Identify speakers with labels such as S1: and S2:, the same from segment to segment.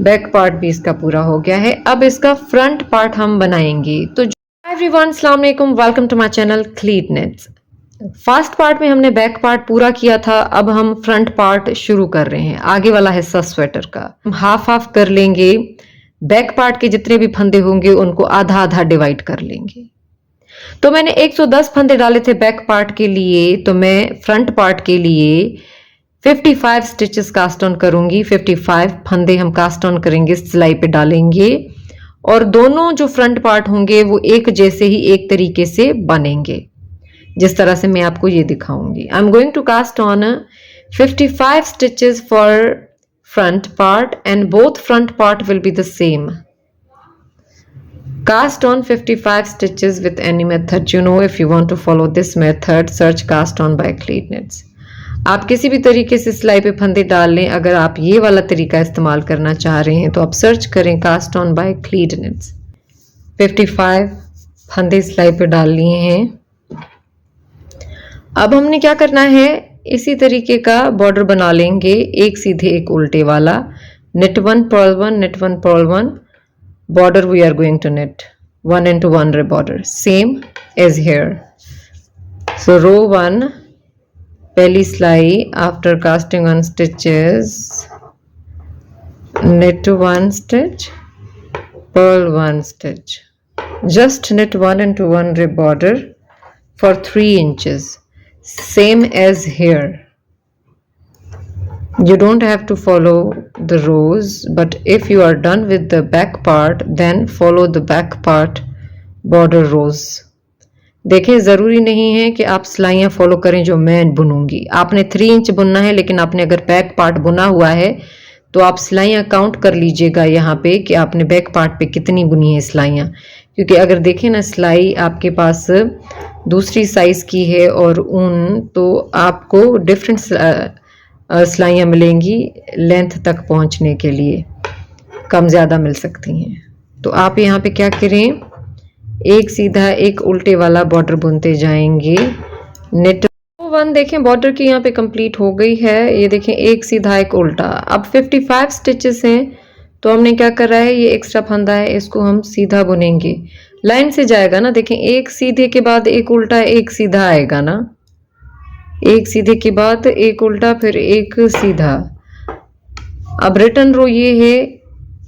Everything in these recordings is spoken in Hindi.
S1: बैक पार्ट भी इसका पूरा हो गया है। अब इसका फ्रंट पार्ट हम बनाएंगे। तो एवरीवन, अस्सलाम वालेकुम, welcome to my channel cleet knits. First part में हमने बैक पार्ट पूरा किया था, अब हम फ्रंट पार्ट शुरू कर रहे हैं। आगे वाला हिस्सा स्वेटर का हम हाफ हाफ कर लेंगे। बैक पार्ट के जितने भी फंदे होंगे उनको आधा आधा डिवाइड कर लेंगे। तो मैंने 110 फंदे डाले थे बैक पार्ट के लिए, तो मैं फ्रंट पार्ट के लिए 55 स्टिचेस कास्ट ऑन करूंगी। 55 फंदे हम कास्ट ऑन करेंगे, सिलाई पे डालेंगे और दोनों जो फ्रंट पार्ट होंगे वो एक जैसे ही एक तरीके से बनेंगे, जिस तरह से मैं आपको ये दिखाऊंगी। I am going to cast on 55 stitches for front part and both front part will be the same. Cast on 55 stitches with any method. You know, if you want to follow this method, search cast on by Cleat Knits. आप किसी भी तरीके से सिलाई पे फंदे डाल लें। अगर आप ये वाला तरीका इस्तेमाल करना चाह रहे हैं तो आप सर्च करें cast on by cleet knits. 55 फंदे सिलाई पे डाल लिए हैं। अब हमने क्या करना है, इसी तरीके का बॉर्डर बना लेंगे, एक सीधे एक उल्टे वाला। knit 1 purl 1 knit 1 purl 1 border we are going to knit 1 into 1 ray border, same as here. So row 1 पहली सिलाई, after casting on stitches knit 1 stitch, purl 1 stitch, just knit 1 into 1 ray border for 3 inches, same as here. You don't have to follow the rows, but if you are done with the back part then follow the back part border rows. देखें, ज़रूरी नहीं है कि आप सिलाइयाँ फॉलो करें जो मैं बुनूंगी। आपने 3 इंच बुनना है, लेकिन आपने अगर बैक पार्ट बुना हुआ है तो आप सिलाइयाँ काउंट कर लीजिएगा यहाँ पे कि आपने बैक पार्ट पे कितनी बुनी है सिलाइयाँ। क्योंकि अगर देखें ना, सिलाई आपके पास दूसरी साइज़ की है और ऊन, तो आपको डिफरेंट सिलाइयाँ मिलेंगी लेंथ तक पहुंचने के लिए, कम ज़्यादा मिल सकती हैं। तो आप यहाँ पे क्या करें, एक सीधा एक उल्टे वाला बॉर्डर बुनते जाएंगे। नेट 1 देखें बॉर्डर की यहाँ पे कंप्लीट हो गई है। ये देखें, एक सीधा एक उल्टा। अब 55 स्टिचेस हैं, तो हमने क्या कर रहा है, ये एक्स्ट्रा फंदा है, इसको हम सीधा बुनेंगे। लाइन से जाएगा ना, देखें एक सीधे के बाद एक उल्टा एक सीधा आएगा ना, एक सीधे के बाद एक उल्टा फिर एक सीधा। अब रिटर्न रो ये है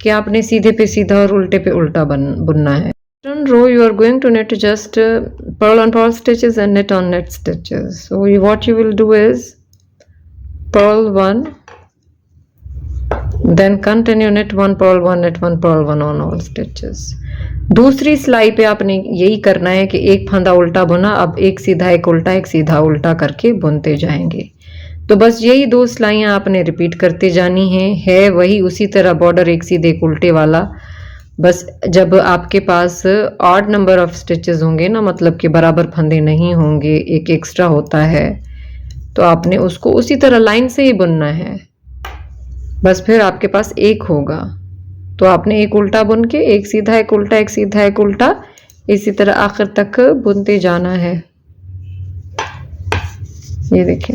S1: कि आपने सीधे पे सीधा और उल्टे पे उल्टा बुनना है। Return row you are going to knit just purl on purl stitches and knit on knit stitches. So what you will do is purl 1, then continue knit 1 purl 1 knit 1 purl 1 on all stitches. दूसरी सिलाई पे आपने यही करना है कि एक फंदा उल्टा बुना, अब एक सीधा एक उल्टा एक सीधा उल्टा करके बुनते जाएंगे। तो बस यही 2 सिलाइयाँ आपने रिपीट करते जानी है वही उसी तरह बॉर्डर एक सीधे एक उल्टे वाला। बस जब आपके पास ऑड नंबर ऑफ स्टिचेस होंगे ना, मतलब कि बराबर फंदे नहीं होंगे, एक एक्स्ट्रा होता है, तो आपने उसको उसी तरह लाइन से ही बुनना है। बस फिर आपके पास एक होगा, तो आपने एक उल्टा बुन के एक सीधा एक उल्टा एक सीधा एक उल्टा, इसी तरह आखिर तक बुनते जाना है। ये देखें,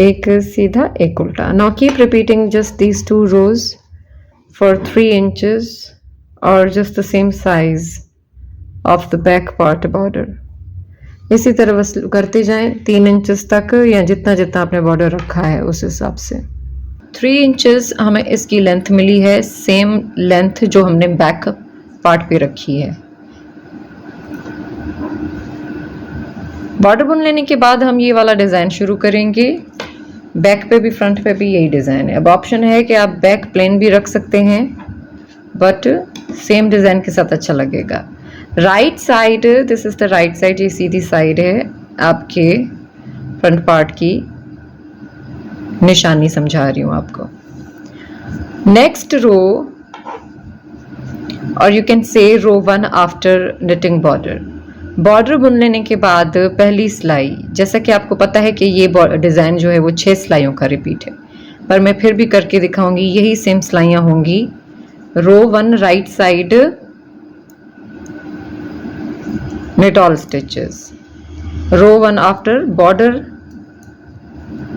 S1: एक सीधा एक उल्टा। Now keep repeating just these 2 rows for 3 inches or just the same size of the back part border. इसी तरह बस करते जाएं 3 इंचेस तक, या जितना जितना आपने बॉर्डर रखा है उस हिसाब से। 3 इंचेस हमें इसकी लेंथ मिली है, सेम लेंथ जो हमने बैक पार्ट पे रखी है। बॉर्डर बुन लेने के बाद हम ये वाला डिज़ाइन शुरू करेंगे। बैक पे भी फ्रंट पे भी यही डिज़ाइन है। अब ऑप्शन है कि आप बैक प्लेन भी रख सकते हैं, बट सेम डिज़ाइन के साथ अच्छा लगेगा। Right side, this is the right side, ये सीधी साइड है आपके फ्रंट पार्ट की, निशानी समझा रही हूँ आपको। नेक्स्ट रो, और you can say row 1 after knitting border. Border बुन लेने के बाद पहली सिलाई, जैसा कि आपको पता है कि ये डिज़ाइन जो है वो 6 सिलाइयों का रिपीट है, पर मैं फिर भी करके दिखाऊंगी। यही सेम सिलाइयाँ होंगी। रो 1 right side knit all stitches, row 1 after border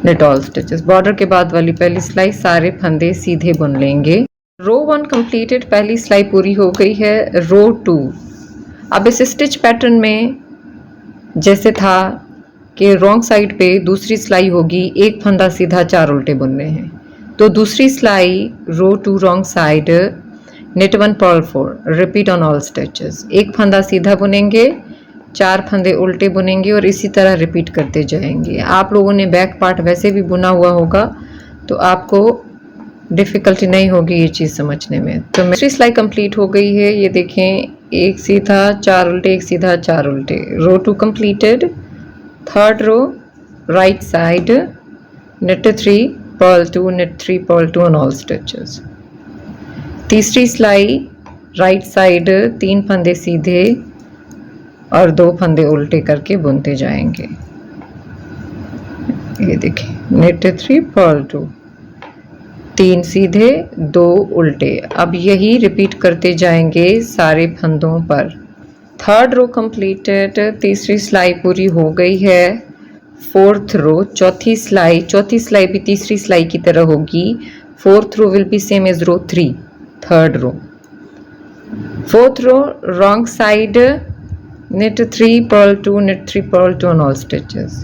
S1: knit all stitches। Border के बाद वाली पहली सिलाई सारे फंदे सीधे बुन लेंगे। रो 1 कंप्लीटेड, पहली सिलाई पूरी हो गई है। रो 2, अब इस स्टिच पैटर्न में जैसे था कि रॉन्ग साइड पे दूसरी सिलाई होगी, एक फंदा सीधा 4 उल्टे बुनने हैं, तो दूसरी सिलाई रो 2 wrong side knit 1 purl 4, repeat on all stitches. एक फंदा सीधा बुनेंगे, 4 फंदे उल्टे बुनेंगे और इसी तरह रिपीट करते जाएंगे। आप लोगों ने बैक पार्ट वैसे भी बुना हुआ होगा तो आपको डिफ़िकल्टी नहीं होगी ये चीज़ समझने में। तो दूसरी सिलाई कंप्लीट हो गई है, ये देखें, एक सीधा 4 उल्टे, एक सीधा 4 उल्टे। Row 2 completed. Third row right side knit 3 purl 2, knit 3 purl 2 on all stitches। तीसरी सिलाई राइट साइड 3 फंदे सीधे और 2 फंदे उल्टे करके बुनते जाएंगे। ये देखिए, knit 3 purl 2, 3 सीधे 2 उल्टे। अब यही रिपीट करते जाएंगे सारे फंदों पर। थर्ड रो कंप्लीटेड, तीसरी सिलाई पूरी हो गई है। फोर्थ रो, चौथी सिलाई भी तीसरी सिलाई की तरह होगी। Fourth row will be same as row 3, third row. Fourth row wrong side knit 3 purl 2, knit 3 purl 2 on all stitches।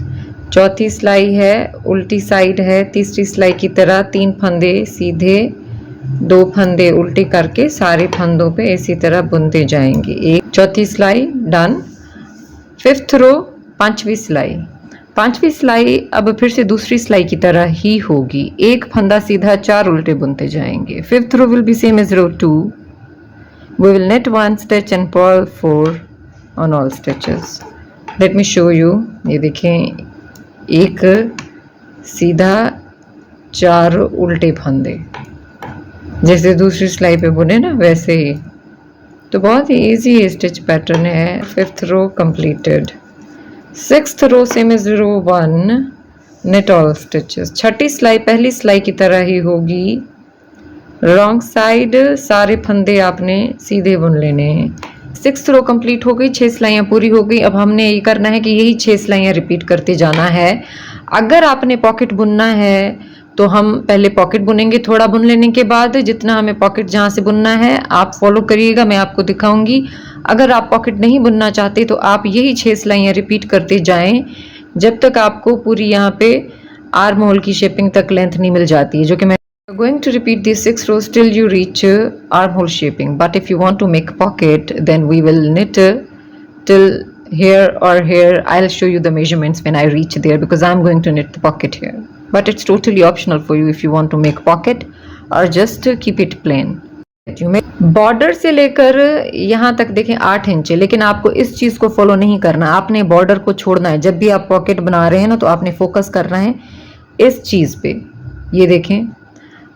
S1: चौथी सिलाई है, उल्टी साइड है तीसरी सिलाई की तरह, 3 फंदे सीधे 2 फंदे उल्टे करके सारे फंदों पे इसी तरह बुनते जाएंगे। एक चौथी सिलाई डन। फिफ्थ रो पांचवी सिलाई अब फिर से दूसरी सिलाई की तरह ही होगी, एक फंदा सीधा 4 उल्टे बुनते जाएंगे। Fifth row will be same as row 2, we will knit 1 stitch and purl 4 on all stitches। Let me show you. ये देखें, एक सीधा 4 उल्टे फंदे, जैसे दूसरी सिलाई पे बुने ना वैसे ही। तो बहुत ही ईजी स्टिच पैटर्न है। Fifth row completed. Sixth row same as row 1, knit all stitches। छठी सिलाई पहली सिलाई की तरह ही होगी, रॉन्ग साइड सारे फंदे आपने सीधे बुन लेने हैं। सिक्स्थ रो कंप्लीट हो गई, 6 सिलाइयाँ पूरी हो गई। अब हमने ये करना है कि यही 6 सिलाइयाँ रिपीट करते जाना है। अगर आपने पॉकेट बुनना है तो हम पहले पॉकेट बुनेंगे, थोड़ा बुन लेने के बाद जितना हमें पॉकेट जहाँ से बुनना है आप फॉलो करिएगा, मैं आपको दिखाऊंगी। अगर आप पॉकेट नहीं बुनना चाहते तो आप यही 6 सिलाइयाँ रिपीट करते जाएं जब तक आपको पूरी यहाँ पे आर्म होल की शेपिंग तक लेंथ नहीं मिल जाती है, जो कि मैं going to repeat these 6 rows till you reach armhole shaping। But if you want to make pocket, then we will knit till here or here. I'll show you the measurements when I reach there because I'm going to knit the pocket here, but it's totally optional for you if you want to make pocket or just keep it plain। Border से लेकर यहाँ तक देखें 8 इंच है, लेकिन आपको इस चीज को फॉलो नहीं करना, आपने बॉर्डर को छोड़ना है। जब भी आप पॉकेट बना रहे हैं ना तो आपने फोकस करना है इस चीज पे। ये देखें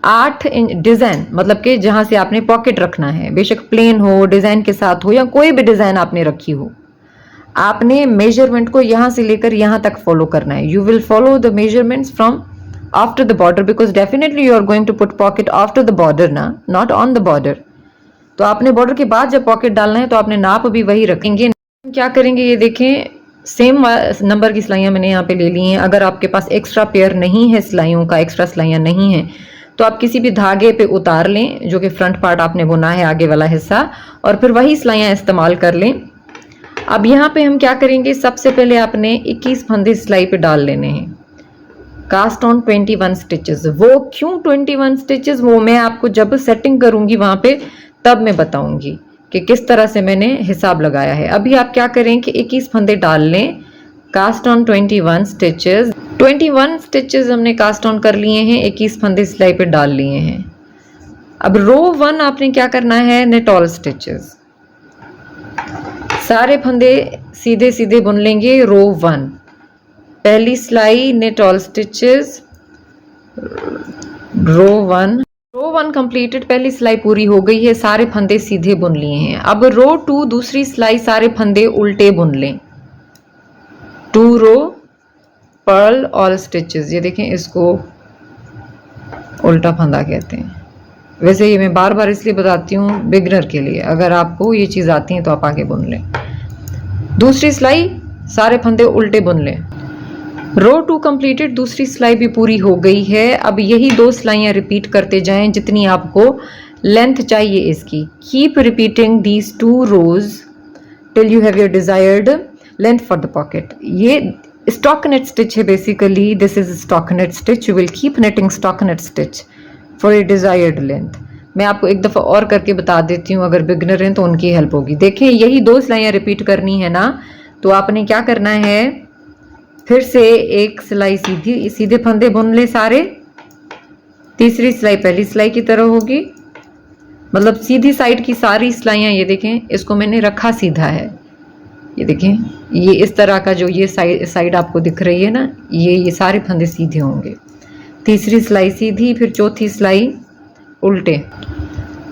S1: 8 इंच डिजाइन, मतलब कि जहां से आपने पॉकेट रखना है, बेशक प्लेन हो, डिजाइन के साथ हो या कोई भी डिजाइन आपने रखी हो, आपने मेजरमेंट को यहां से लेकर यहां तक फॉलो करना है। You will follow the measurements from after the border because definitely you are going to put pocket after the border ना, नॉट ऑन द बॉर्डर। तो आपने बॉर्डर के बाद जब पॉकेट डालना है तो आपने नाप भी वही रखेंगे। क्या करेंगे, ये देखें, सेम नंबर की सिलाइयां मैंने यहाँ पे ले ली हैं। अगर आपके पास एक्स्ट्रा पेयर नहीं है सिलाइयों का, एक्स्ट्रा सिलाइयां नहीं है, तो आप किसी भी धागे पे उतार लें जो कि फ्रंट पार्ट आपने बुना है आगे वाला हिस्सा, और फिर वही सिलाइयां इस्तेमाल कर लें। अब यहाँ पे हम क्या करेंगे, सबसे पहले आपने 21 फंदे सिलाई पे डाल लेने हैं। Cast on 21 stitches. वो क्यों 21 स्टिचेस, वो मैं आपको जब सेटिंग करूंगी वहां पे तब मैं बताऊंगी कि किस तरह से मैंने हिसाब लगाया है। अभी आप क्या करें कि 21 फंदे डाल लें। Cast on 21 stitches. 21 स्टिचेस हमने कास्ट ऑन कर लिए हैं, 21 फंदे सिलाई पे डाल लिए हैं। अब रो 1 आपने क्या करना है, knit all स्टिचेस। सारे फंदे सीधे सीधे बुन लेंगे। रो 1 पहली सिलाई knit all स्टिचेस। रो 1 कंप्लीटेड, पहली सिलाई पूरी हो गई है, सारे फंदे सीधे बुन लिए हैं। अब रो 2 दूसरी सिलाई सारे फंदे उल्टे बुन लें। 2 रो पर्ल ऑल स्टिचेस। ये देखें, इसको उल्टा फंदा कहते हैं। वैसे ये मैं बार बार इसलिए बताती हूँ बिगनर के लिए, अगर आपको ये चीज़ आती है तो आप आगे बुन लें। दूसरी सिलाई सारे फंदे उल्टे बुन लें। रो 2 कंप्लीटेड, दूसरी सिलाई भी पूरी हो गई है। अब यही 2 सिलाइयाँ रिपीट करते जाएं जितनी आपको लेंथ चाहिए इसकी। Keep repeating these 2 rows till you have your desired length for the pocket. ये स्टॉकनेट स्टिच है basically, this is stockinette stitch. You will keep knitting stockinette stitch for your desired length. मैं आपको एक दफ़ा और करके बता देती हूँ, अगर बिगनर हैं तो उनकी हेल्प होगी। देखें, यही 2 सिलाइयाँ रिपीट करनी है ना, तो आपने क्या करना है, फिर से एक सिलाई सीधे फंदे बुन ले सारे। तीसरी सिलाई पहली सिलाई की तरह होगी, मतलब सीधी साइड की सारी सिलाइयाँ। ये देखें, इसको मैंने रखा सीधा है। ये देखें, ये इस तरह का जो ये साइड आपको दिख रही है ना, ये सारे फंदे सीधे होंगे। तीसरी सिलाई सीधी, फिर चौथी सिलाई उल्टे।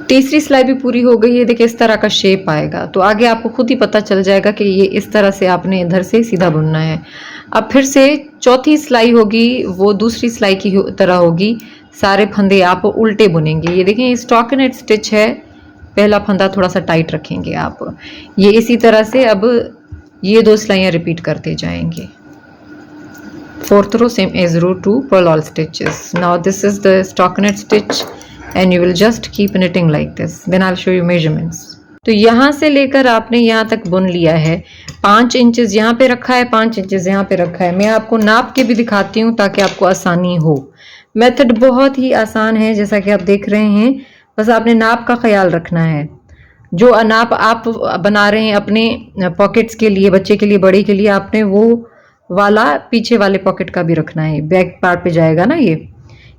S1: तीसरी सिलाई भी पूरी हो गई है। देखिए इस तरह का शेप आएगा, तो आगे आपको खुद ही पता चल जाएगा कि ये इस तरह से आपने इधर से सीधा बुनना है। अब फिर से चौथी सिलाई होगी, वो दूसरी सिलाई की तरह होगी, सारे फंदे आप उल्टे बुनेंगे। ये देखें, स्टॉकनेट स्टिच है, पहला फंदा थोड़ा सा टाइट रखेंगे आप। ये इसी तरह से अब ये 2 सिलाइयाँ रिपीट करते जाएंगे। 4th row same as row 2 purl all stitches. Now this is the stockinette stitch and you will just keep knitting like this. Then I'll show you measurements. तो यहाँ से लेकर आपने यहाँ तक बुन लिया है। 5 इंचेस यहाँ पे रखा है, 5 इंचेस यहाँ पे रखा है। मैं आपको नाप के भी दिखाती हूँ ताकि आपको आसानी हो। मेथड बहुत ही आसान है, जैसा कि आप देख रहे हैं। बस आपने नाप का ख्याल रखना है। जो नाप आप बना रहे हैं अपने पॉकेट्स के लिए, बच्चे के लिए, बड़े के लिए, आपने वो वाला पीछे वाले पॉकेट का भी रखना है। बैक पार्ट पे जाएगा ना ये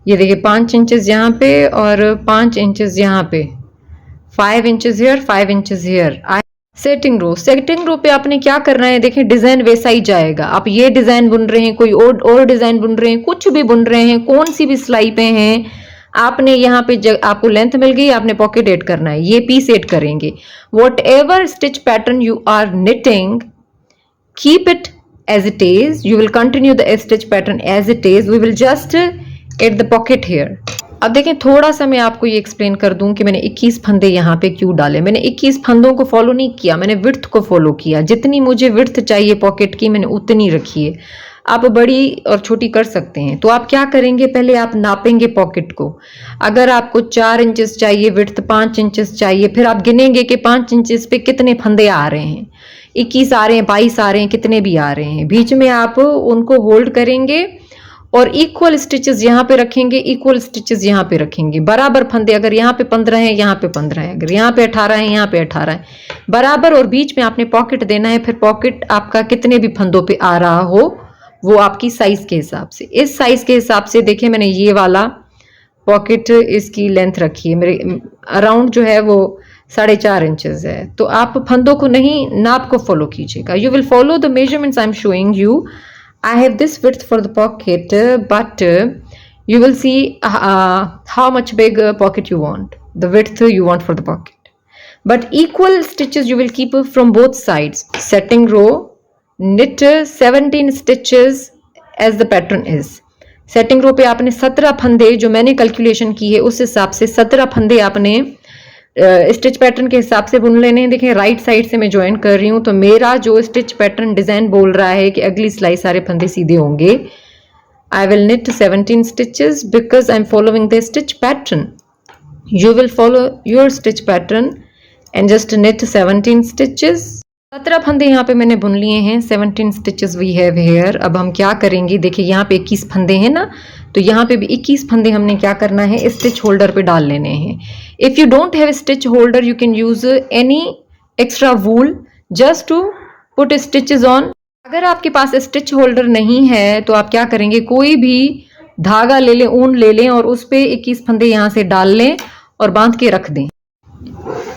S1: देखिए 5 इंचेस यहाँ पे और 5 इंचेस यहाँ पे, 5 inches here, 5 inches here. Setting row पे आपने क्या करना है, देखिए डिजाइन वैसा ही जाएगा। आप ये डिजाइन बुन रहे हैं, कोई और डिजाइन बुन रहे हैं, कुछ भी बुन रहे हैं, कौन सी भी सिलाई पे हैं, आपने यहाँ पे आपको लेंथ मिल गई, आपने पॉकेट ऐड करना है, ये पीस ऐड करेंगे। Whatever stitch pattern you are knitting, keep it as it is. You will continue the stitch pattern as it is. We will just add the pocket here. अब देखें, थोड़ा सा मैं आपको ये एक्सप्लेन कर दूं कि मैंने 21 फंदे यहाँ पे क्यों डाले। मैंने 21 फंदों को फॉलो नहीं किया, मैंने विड्थ को फॉलो किया। जितनी मुझे विड्थ चाहिए पॉकेट की, मैंने उतनी रखी है। आप बड़ी और छोटी कर सकते हैं। तो आप क्या करेंगे, पहले आप नापेंगे पॉकेट को। अगर आपको 4 इंचेस चाहिए विड्थ, 5 इंचेस चाहिए, फिर आप गिनेंगे कि 5 इंचेस पे कितने फंदे आ रहे हैं, 21 आ रहे हैं, 22 आ रहे हैं, कितने भी आ रहे हैं। बीच में आप उनको होल्ड करेंगे और इक्वल स्टिचेस यहाँ पे रखेंगे, इक्वल स्टिचेस यहाँ पे रखेंगे। बराबर फंदे, अगर यहाँ पे 15 है, यहाँ पे 15 है, अगर यहाँ पे 18 है, यहाँ पे 18 है, बराबर। और बीच में आपने पॉकेट देना है। फिर पॉकेट आपका कितने भी फंदों पे आ रहा हो, वो आपकी साइज के हिसाब से। इस साइज के हिसाब से देखिए, मैंने ये वाला पॉकेट, इसकी लेंथ रखी है मेरे अराउंड जो है वो 4.5 इंचेस है। तो आप फंदों को नहीं, नाप को फॉलो कीजिएगा। You will follow the measurements I am showing you. I have this width for the pocket, but you will see how much big pocket you want, the width you want for the pocket. But equal stitches you will keep from both sides. Setting row, knit 17 stitches as the pattern is. Setting row पे आपने 17 फंदे, जो मैंने कैलकुलेशन की है उस हिसाब से 17 फंदे आपने स्टिच पैटर्न के हिसाब से बुन लेने हैं। देखें राइट साइड से मैं ज्वाइन कर रही हूँ, तो मेरा जो स्टिच पैटर्न डिजाइन बोल रहा है कि अगली सिलाई सारे फंदे सीधे होंगे। I will knit 17 stitches because I'm following the stitch pattern. You will follow your stitch pattern and just knit 17 stitches. 17 फंदे यहाँ पे मैंने बुन लिए हैं। 17 stitches we have here. अब हम क्या करेंगे, देखिए यहाँ पे 21 फंदे हैं ना, तो यहाँ पे भी 21 फंदे हमने क्या करना है, स्टिच होल्डर पे डाल लेने हैं। If you don't have a stitch holder, you can use any extra wool just to put stitches on. अगर आपके पास स्टिच होल्डर नहीं है तो आप क्या करेंगे, कोई भी धागा ले लें, ऊन ले लें और उस पे 21 फंदे यहाँ से डाल लें और बांध के रख दें।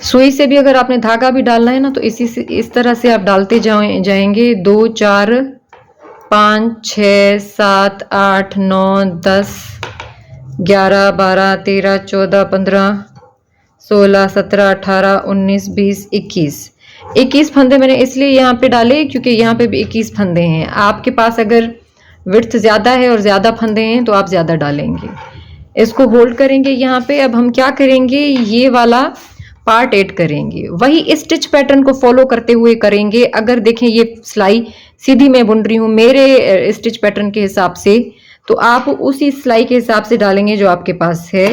S1: सुई से भी अगर आपने धागा भी डालना है ना, तो इस तरह से आप डालते जाएंगे। 2 4 5 6 7 8 9 10 11 12 13 14 15 16 17 18 19 20 21 फंदे मैंने इसलिए यहाँ पे डाले क्योंकि यहाँ पे भी 21 फंदे हैं। आपके पास अगर विड्थ ज़्यादा है और ज़्यादा फंदे हैं तो आप ज़्यादा डालेंगे। इसको होल्ड करेंगे यहाँ पे। अब हम क्या करेंगे, ये वाला पार्ट ऐड करेंगे। वही स्टिच पैटर्न को फॉलो करते हुए करेंगे। अगर देखें ये सिलाई सीधी मैं बुन रही हूँ मेरे स्टिच पैटर्न के हिसाब से, तो आप उसी सिलाई के हिसाब से डालेंगे जो आपके पास है,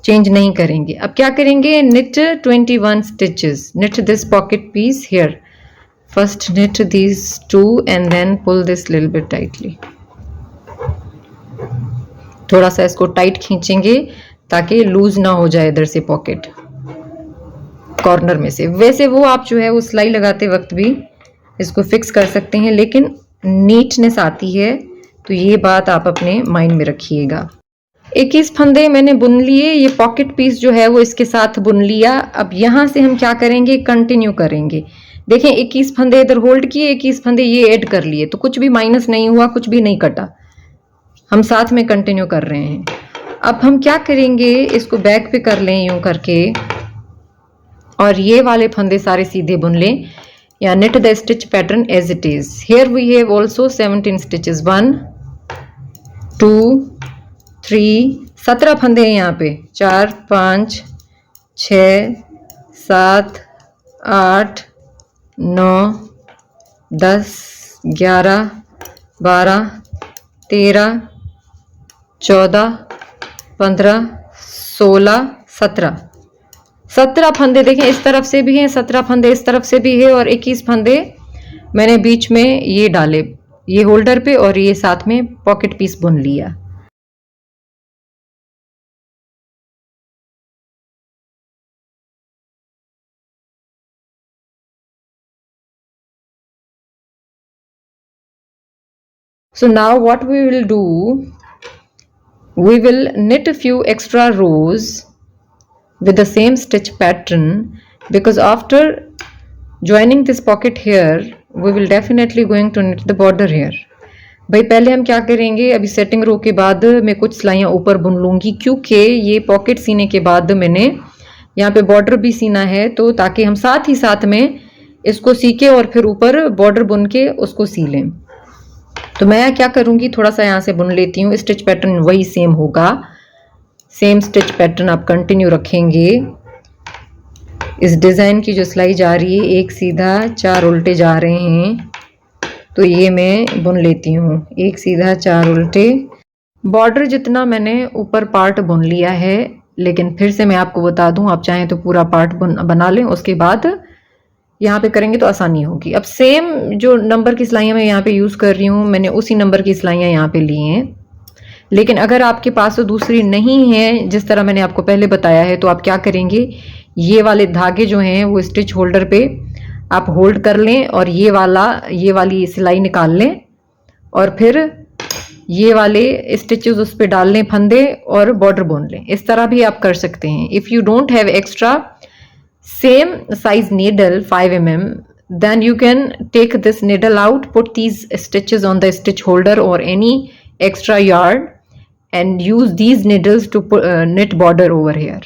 S1: चेंज नहीं करेंगे। अब क्या करेंगे, knit 21 stitches, knit this pocket piece here, first knit these two and then pull this little bit tightly। थोड़ा सा इसको टाइट खींचेंगे ताकि लूज ना हो जाए इधर से पॉकेट कॉर्नर में से। वैसे वो आप जो है वो सिलाई लगाते वक्त भी इसको फिक्स कर सकते हैं, लेकिन नीटनेस आती है, तो ये बात आप अपने माइंड में रखिएगा। 21 फंदे मैंने बुन लिए, ये पॉकेट पीस जो है वो इसके साथ बुन लिया। अब यहाँ से हम क्या करेंगे, कंटिन्यू करेंगे। देखें 21 फंदे इधर होल्ड किए, 21 फंदे ये ऐड कर लिए, तो कुछ भी माइनस नहीं हुआ, कुछ भी नहीं कटा, हम साथ में कंटिन्यू कर रहे हैं। अब हम क्या करेंगे, इसको बैक पे कर लें यूं करके, और ये वाले फंदे सारे सीधे बुन लें, या knit the stitch pattern as it is। Here we have also 17 stitches, 1 2 3 17 फंदे हैं यहाँ पे, 4 5 6 7 8 9 10 11 12 13 14 15 16 17 फंदे देखें, इस तरफ से भी हैं, 17 फंदे इस तरफ से भी है, और 21 फंदे मैंने बीच में ये डाले, ये होल्डर पे, और ये साथ में पॉकेट पीस बुन लिया। So now what we will do, we will knit a few extra rows with the same stitch pattern, because after joining this pocket here we will definitely going to knit the border here। भाई पहले हम क्या करेंगे, अभी सेटिंग रो के बाद मैं कुछ सिलाइयाँ ऊपर बुन लूँगी, क्योंकि ये पॉकेट सीने के बाद मैंने यहाँ पे बॉर्डर भी सीना है, तो ताकि हम साथ ही साथ में इसको सी के और फिर ऊपर बॉर्डर बुन के उसको सी लें। तो मैं क्या करूँगी, थोड़ा सा यहाँ से बुन लेती हूँ, स्टिच पैटर्न वही सेम होगा, सेम स्टिच पैटर्न आप कंटिन्यू रखेंगे। इस डिज़ाइन की जो सिलाई जा रही है, एक सीधा 4 उल्टे जा रहे हैं, तो ये मैं बुन लेती हूँ, एक सीधा 4 उल्टे। बॉर्डर जितना मैंने ऊपर पार्ट बुन लिया है, लेकिन फिर से मैं आपको बता दूँ, आप चाहें तो पूरा पार्ट बना लें, उसके बाद यहाँ पे करेंगे तो आसानी होगी। अब सेम जो नंबर की सिलाइयाँ मैं यहाँ पे यूज़ कर रही हूँ, मैंने उसी नंबर की सिलाइयाँ यहाँ पे ली हैं, लेकिन अगर आपके पास तो दूसरी नहीं है, जिस तरह मैंने आपको पहले बताया है, तो आप क्या करेंगे, ये वाले धागे जो हैं वो स्टिच होल्डर पे आप होल्ड कर लें, और ये वाली सिलाई निकाल लें, और फिर ये वाले स्टिचेस उस पर डाल लें फंदे, और बॉर्डर बुन लें। इस तरह भी आप कर सकते हैं। If you don't have extra same size needle 5 mm, then you can take this needle out, put these stitches on the stitch holder or any extra yard and use these needles to knit border over here।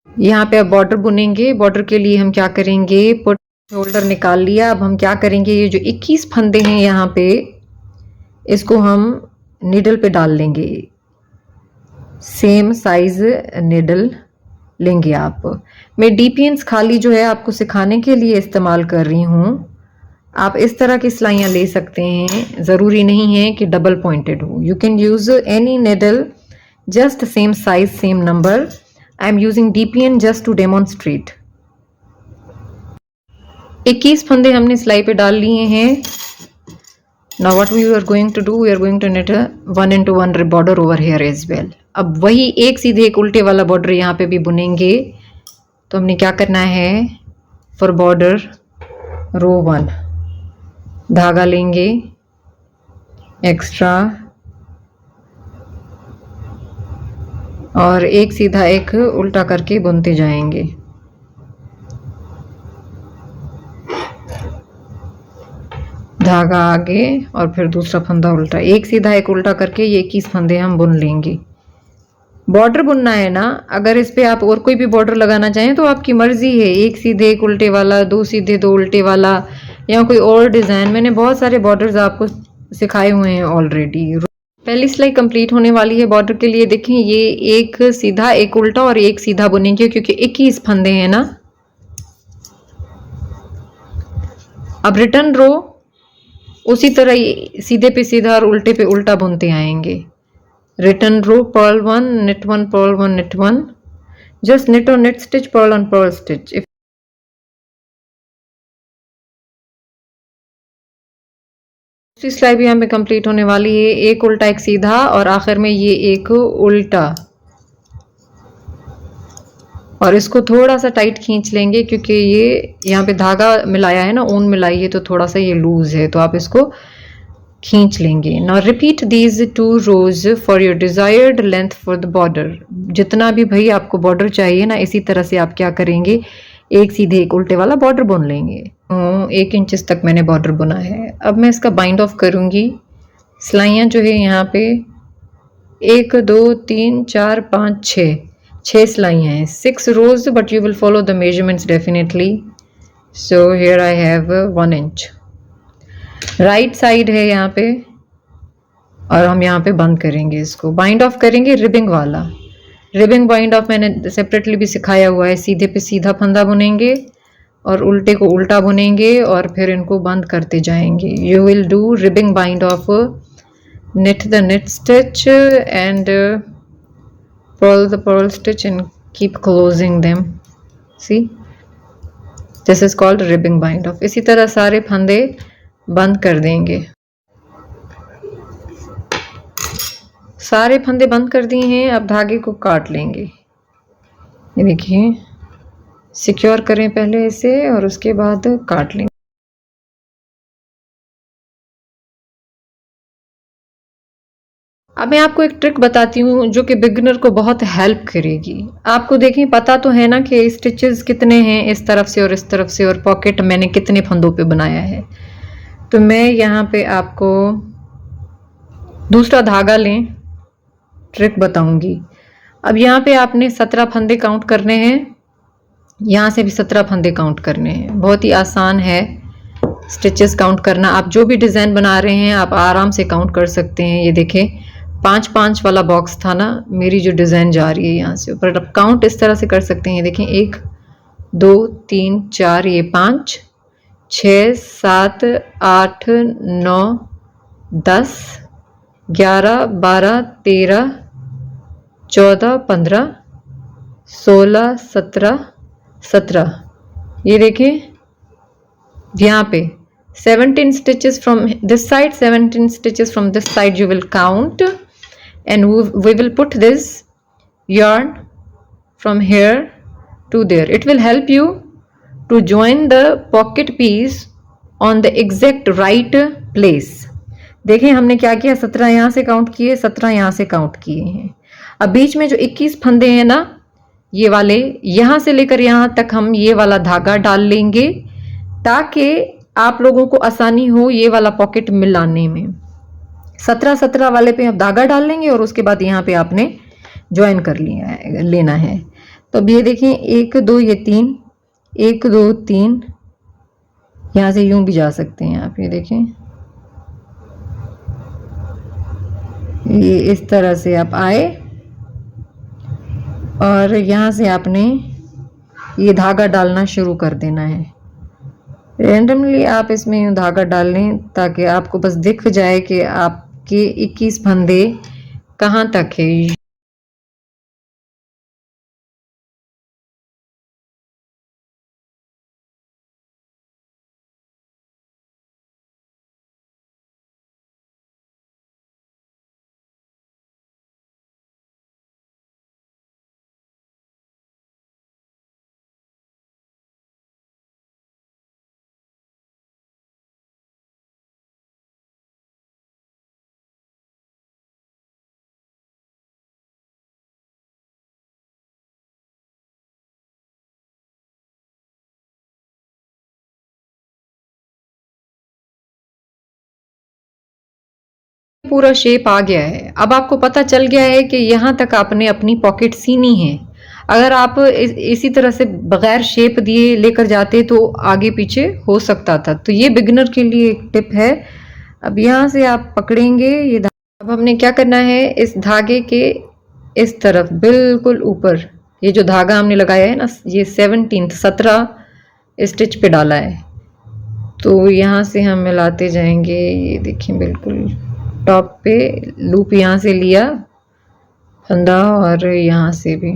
S1: यहाँ पे अब बॉर्डर बुनेंगे। बॉर्डर के लिए हम क्या करेंगे, पुट होल्डर निकाल लिया। अब हम क्या करेंगे, ये जो 21 फंदे हैं यहाँ पे, इसको हम नीडल पे डाल लेंगे, सेम साइज नीडल लेंगे आप। मैं डीपीएंस खाली जो है आपको सिखाने के लिए इस्तेमाल कर रही हूँ। आप इस तरह की सिलाइयाँ ले सकते हैं, ज़रूरी नहीं है कि डबल पॉइंटेड हो। You can use any needle, just same size same number. I am using DPN just to demonstrate. 21 फंदे हमने सिलाई पे डाल लिए हैं। Now what we are going to do, we are going to knit a 1x1 border over here as well। अब वही एक सीधे एक उल्टे वाला बॉर्डर यहाँ पे भी बुनेंगे। तो हमने क्या करना है, फॉर बॉर्डर रो 1 धागा लेंगे एक्स्ट्रा, और एक सीधा एक उल्टा करके बुनते जाएंगे। धागा आगे और फिर दूसरा फंदा उल्टा, एक सीधा एक उल्टा करके ये 21 फंदे हम बुन लेंगे। बॉर्डर बुनना है ना, अगर इस पे आप और कोई भी बॉर्डर लगाना चाहें तो आपकी मर्जी है, एक सीधे एक उल्टे वाला, 2 सीधे 2 उल्टे वाला, या कोई और डिज़ाइन। मैंने बहुत सारे बॉर्डर्स आपको सिखाए हुए हैं ऑलरेडी। पहली सिलाई कंप्लीट होने वाली है बॉर्डर के लिए। देखें ये एक सीधा, एक उल्टा और एक सीधा बुनेंगे क्योंकि 21 फंदे हैं ना। अब रिटर्न रो उसी तरह सीधे पे सीधा और उल्टे पे उल्टा बुनते आएंगे। Return row Perl 1 knit 1 Perl 1 knit 1, just knit on knit stitch, purl on purl stitch। दूसरी सिलाई भी यहाँ पे कंप्लीट होने वाली है। एक उल्टा एक सीधा और आखिर में ये एक उल्टा, और इसको थोड़ा सा टाइट खींच लेंगे क्योंकि ये यहाँ पे धागा मिलाया है ना, ऊन मिलाई है, तो थोड़ा सा ये लूज है, तो आप इसको खींच लेंगे। Now repeat these 2 rows for your desired length for the border. जितना भी भाई आपको बॉर्डर चाहिए ना, इसी तरह से आप क्या करेंगे, एक सीधे एक उल्टे वाला बॉर्डर बुन लेंगे। 1 इंच तक मैंने बॉर्डर बुना है। अब मैं इसका बाइंड ऑफ करूंगी। सिलाइयाँ जो है यहाँ पे 1 2 3 4 5 6 सिलाइयाँ हैं, 6 rows, but you will follow the measurements definitely। So here I have 1 inch। Right side है यहाँ पे, और हम यहाँ पे बंद करेंगे, इसको बाइंड ऑफ करेंगे रिबिंग वाला। रिबिंग बाइंड ऑफ मैंने सेपरेटली भी सिखाया हुआ है। सीधे पे सीधा फंदा बुनेंगे और उल्टे को उल्टा बुनेंगे और फिर इनको बंद करते जाएंगे। You will do ribbing bind of, knit the knit stitch and purl the purl stitch and keep closing them। see, this is called ribbing bind off। इसी तरह सारे फंदे बंद कर देंगे। सारे फंदे बंद कर दिए हैं। अब धागे को काट लेंगे। ये देखिए, सिक्योर करें पहले इसे और उसके बाद काट लेंगे। अब मैं आपको एक ट्रिक बताती हूँ जो कि बिगिनर को बहुत हेल्प करेगी। आपको देखें पता तो है ना कि स्टिचेस कितने हैं इस तरफ से और इस तरफ से, और पॉकेट मैंने कितने फंदों पे बनाया है। तो मैं यहाँ पे आपको दूसरा धागा लें, ट्रिक बताऊंगी। अब यहाँ पे आपने 17 फंदे काउंट करने हैं, यहाँ से भी 17 फंदे काउंट करने हैं। बहुत ही आसान है स्टिचेस काउंट करना। आप जो भी डिज़ाइन बना रहे हैं आप आराम से काउंट कर सकते हैं। ये देखें 5-5 वाला बॉक्स था ना, मेरी जो डिज़ाइन जा रही है यहाँ से ऊपर। अब काउंट इस तरह से कर सकते हैं। ये देखें 1 2 3 4, ये 5 6 7 8 9 10 11 12 13 14 15 16 17 17। ये देखें यहाँ पे 17 stitches from this side, 17 stitches from this side you will count, and we will put this yarn from here to there। It will help you to join the pocket piece on the exact right place। देखें हमने क्या किया, 17 यहाँ से काउंट किए, 17 यहाँ से काउंट किए हैं। अब बीच में जो 21 फंदे हैं ना, ये वाले यहाँ से लेकर यहाँ तक हम ये वाला धागा डाल लेंगे ताकि आप लोगों को आसानी हो ये वाला पॉकेट मिलाने में। 17 वाले पे आप धागा डाल लेंगे और उसके बाद यहाँ पे आपने ज्वाइन कर लेना है। तो अब ये देखें 1 2, ये 3, 1 2 3, यहाँ से यूं भी जा सकते हैं आप। ये देखें ये इस तरह से आप आए और यहाँ से आपने ये धागा डालना शुरू कर देना है। रैंडमली आप इसमें यूँ धागा डाल लें ताकि आपको बस दिख जाए कि आपके 21 फंदे कहाँ तक है। पूरा शेप आ गया है। अब आपको पता चल गया है कि यहाँ तक आपने अपनी पॉकेट सीनी है। अगर आप इसी तरह से बगैर शेप दिए लेकर जाते तो आगे पीछे हो सकता था। तो ये बिगिनर के लिए एक टिप है। अब यहाँ से आप पकड़ेंगे ये धागा। अब हमने क्या करना है, इस धागे के इस तरफ बिल्कुल ऊपर ये जो धागा हमने लगाया है ना, ये 17 स्टिच पे डाला है, तो यहाँ से हम मिलाते जाएंगे। ये देखिए बिल्कुल टॉप पे लूप यहाँ से लिया फंदा और यहाँ से भी,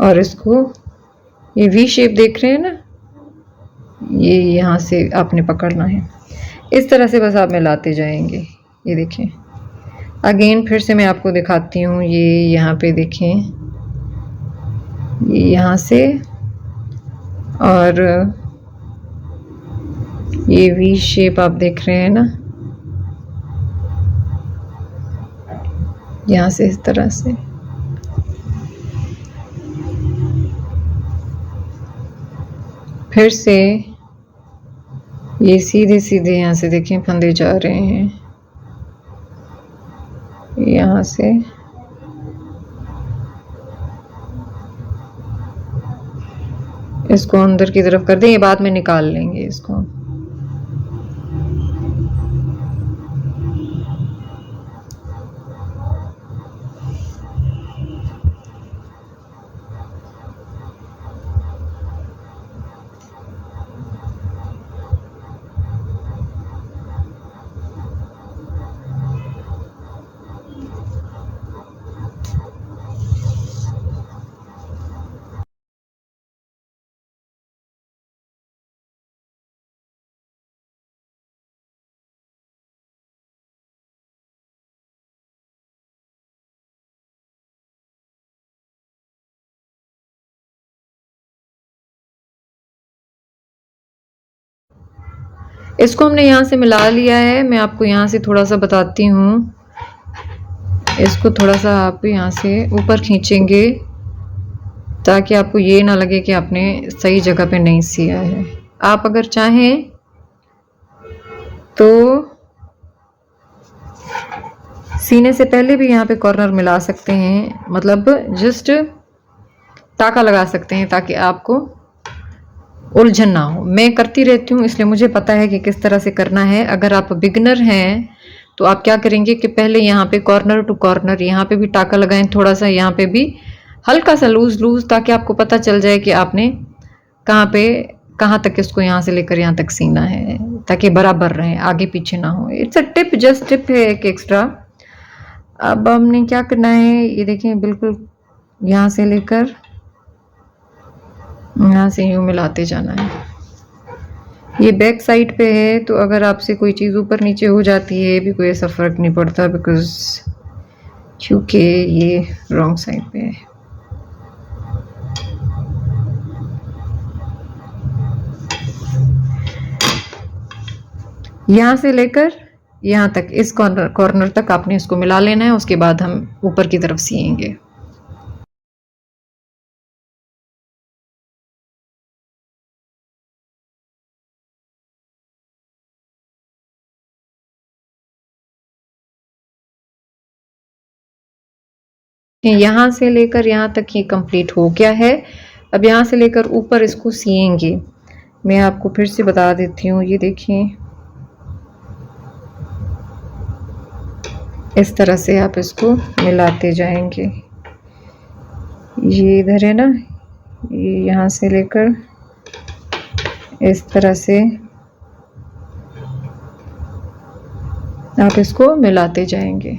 S1: और इसको ये वी शेप देख रहे हैं ना, ये यहाँ से आपने पकड़ना है। इस तरह से बस आप मिलाते जाएंगे। ये देखें, अगेन फिर से मैं आपको दिखाती हूँ। ये यहाँ पे देखें, ये यहाँ से और ये वी शेप आप देख रहे हैं ना, यहाँ से इस तरह से। फिर से ये सीधे सीधे यहाँ से देखें फंदे जा रहे हैं, यहाँ से इसको अंदर की तरफ कर दें। ये बाद में निकाल लेंगे इसको। इसको हमने यहाँ से मिला लिया है। मैं आपको यहाँ से थोड़ा सा बताती हूँ। इसको थोड़ा सा आप यहाँ से ऊपर खींचेंगे ताकि आपको ये ना लगे कि आपने सही जगह पे नहीं सिया है। आप अगर चाहें तो सीने से पहले भी यहाँ पे कॉर्नर मिला सकते हैं, मतलब जस्ट टाका लगा सकते हैं ताकि आपको उलझन ना हो। मैं करती रहती हूँ इसलिए मुझे पता है कि किस तरह से करना है। अगर आप बिगनर हैं तो आप क्या करेंगे कि पहले यहाँ पे कॉर्नर टू कॉर्नर यहाँ पे भी टाका लगाएं, थोड़ा सा यहाँ पे भी हल्का सा लूज लूज, ताकि आपको पता चल जाए कि आपने कहाँ पे कहाँ तक इसको यहाँ से लेकर यहाँ तक सीना है, ताकि बराबर रहे, आगे पीछे ना हो। It's a tip, just tip है एक एक्स्ट्रा। अब हमने क्या करना है, ये देखें बिल्कुल यहाँ से लेकर यहाँ से यूँ मिलाते जाना है। ये बैक साइड पे है तो अगर आपसे कोई चीज़ ऊपर नीचे हो जाती है भी कोई ऐसा फ़र्क नहीं पड़ता, बिकॉज क्योंकि ये रॉन्ग साइड पे है। यहाँ से लेकर यहाँ तक, इस कॉर्नर तक आपने इसको मिला लेना है। उसके बाद हम ऊपर की तरफ सिएंगे। यहाँ से लेकर यहाँ तक ये कंप्लीट हो गया है। अब यहाँ से लेकर ऊपर इसको सिएंगे। मैं आपको फिर से बता देती हूँ। ये देखिए इस तरह से आप इसको मिलाते जाएंगे। ये इधर है ना, ये यहाँ से लेकर इस तरह से आप इसको मिलाते जाएंगे।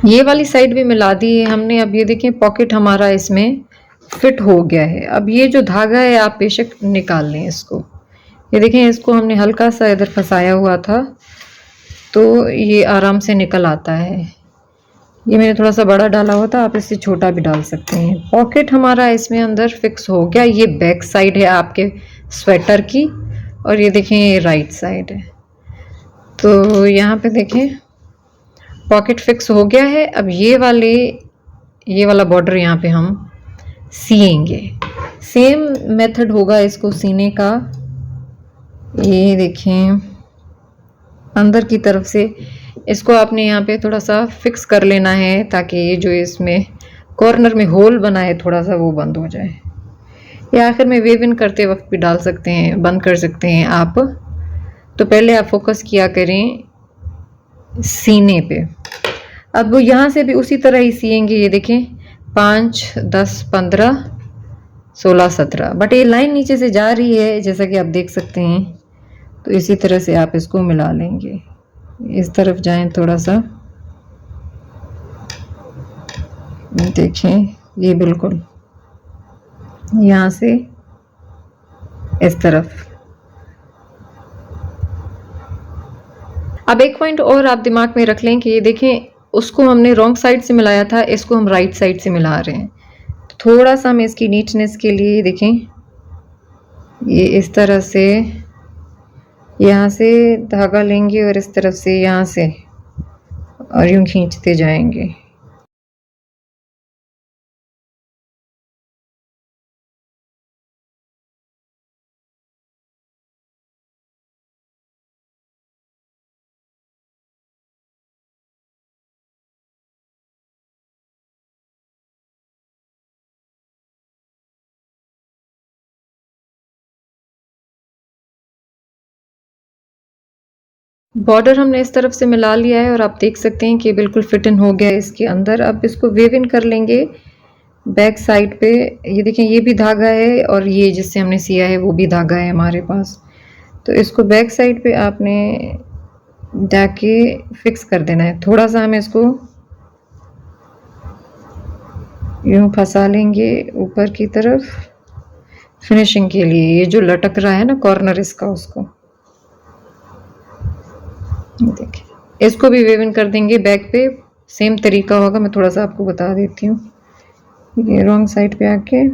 S1: ये वाली साइड भी मिला दी है हमने। अब ये देखें पॉकेट हमारा इसमें फिट हो गया है। अब ये जो धागा है आप बेशक निकाल लें इसको। ये देखें इसको हमने हल्का सा इधर फंसाया हुआ था तो ये आराम से निकल आता है। ये मैंने थोड़ा सा बड़ा डाला हुआ था, आप इससे छोटा भी डाल सकते हैं। पॉकेट हमारा इसमें अंदर फिक्स हो गया। ये बैक साइड है आपके स्वेटर की और ये देखें ये राइट साइड है। तो यहाँ पे देखें पॉकेट फिक्स हो गया है। अब ये वाला बॉर्डर यहाँ पे हम सिएंगे। सेम मेथड होगा इसको सीने का। ये देखें अंदर की तरफ से इसको आपने यहाँ पे थोड़ा सा फिक्स कर लेना है ताकि ये जो इसमें कॉर्नर में होल बना है थोड़ा सा वो बंद हो जाए। या आखिर में वेव इन करते वक्त भी डाल सकते हैं, बंद कर सकते हैं आप। तो पहले आप फोकस किया करें सीने पे। अब वो यहाँ से भी उसी तरह ही सिएंगे। ये देखें 5, 10, 15, 16, 17, बट ये लाइन नीचे से जा रही है जैसा कि आप देख सकते हैं। तो इसी तरह से आप इसको मिला लेंगे। इस तरफ जाएं थोड़ा सा, देखें ये बिल्कुल यहाँ से इस तरफ। अब एक पॉइंट और आप दिमाग में रख लें कि ये देखें उसको हमने रॉन्ग साइड से मिलाया था, इसको हम राइट साइड से मिला रहे हैं। तो थोड़ा सा हम इसकी नीटनेस के लिए देखें ये इस तरह से यहाँ से धागा लेंगे और इस तरफ से यहाँ से और यूं खींचते जाएंगे। बॉर्डर हमने इस तरफ से मिला लिया है और आप देख सकते हैं कि बिल्कुल फिट इन हो गया है इसके अंदर। अब इसको वेव इन कर लेंगे बैक साइड पे। ये देखें ये भी धागा है और ये जिससे हमने सिया है वो भी धागा है हमारे पास। तो इसको बैक साइड पे आपने जाके फिक्स कर देना है। थोड़ा सा हम इसको यूं फंसा लेंगे ऊपर की तरफ फिनिशिंग के लिए। ये जो लटक रहा है ना कॉर्नर इसका, उसको देखिए इसको भी वेव इन कर देंगे बैक पे। सेम तरीका होगा, मैं थोड़ा सा आपको बता देती हूँ। ये रॉन्ग साइड पे आके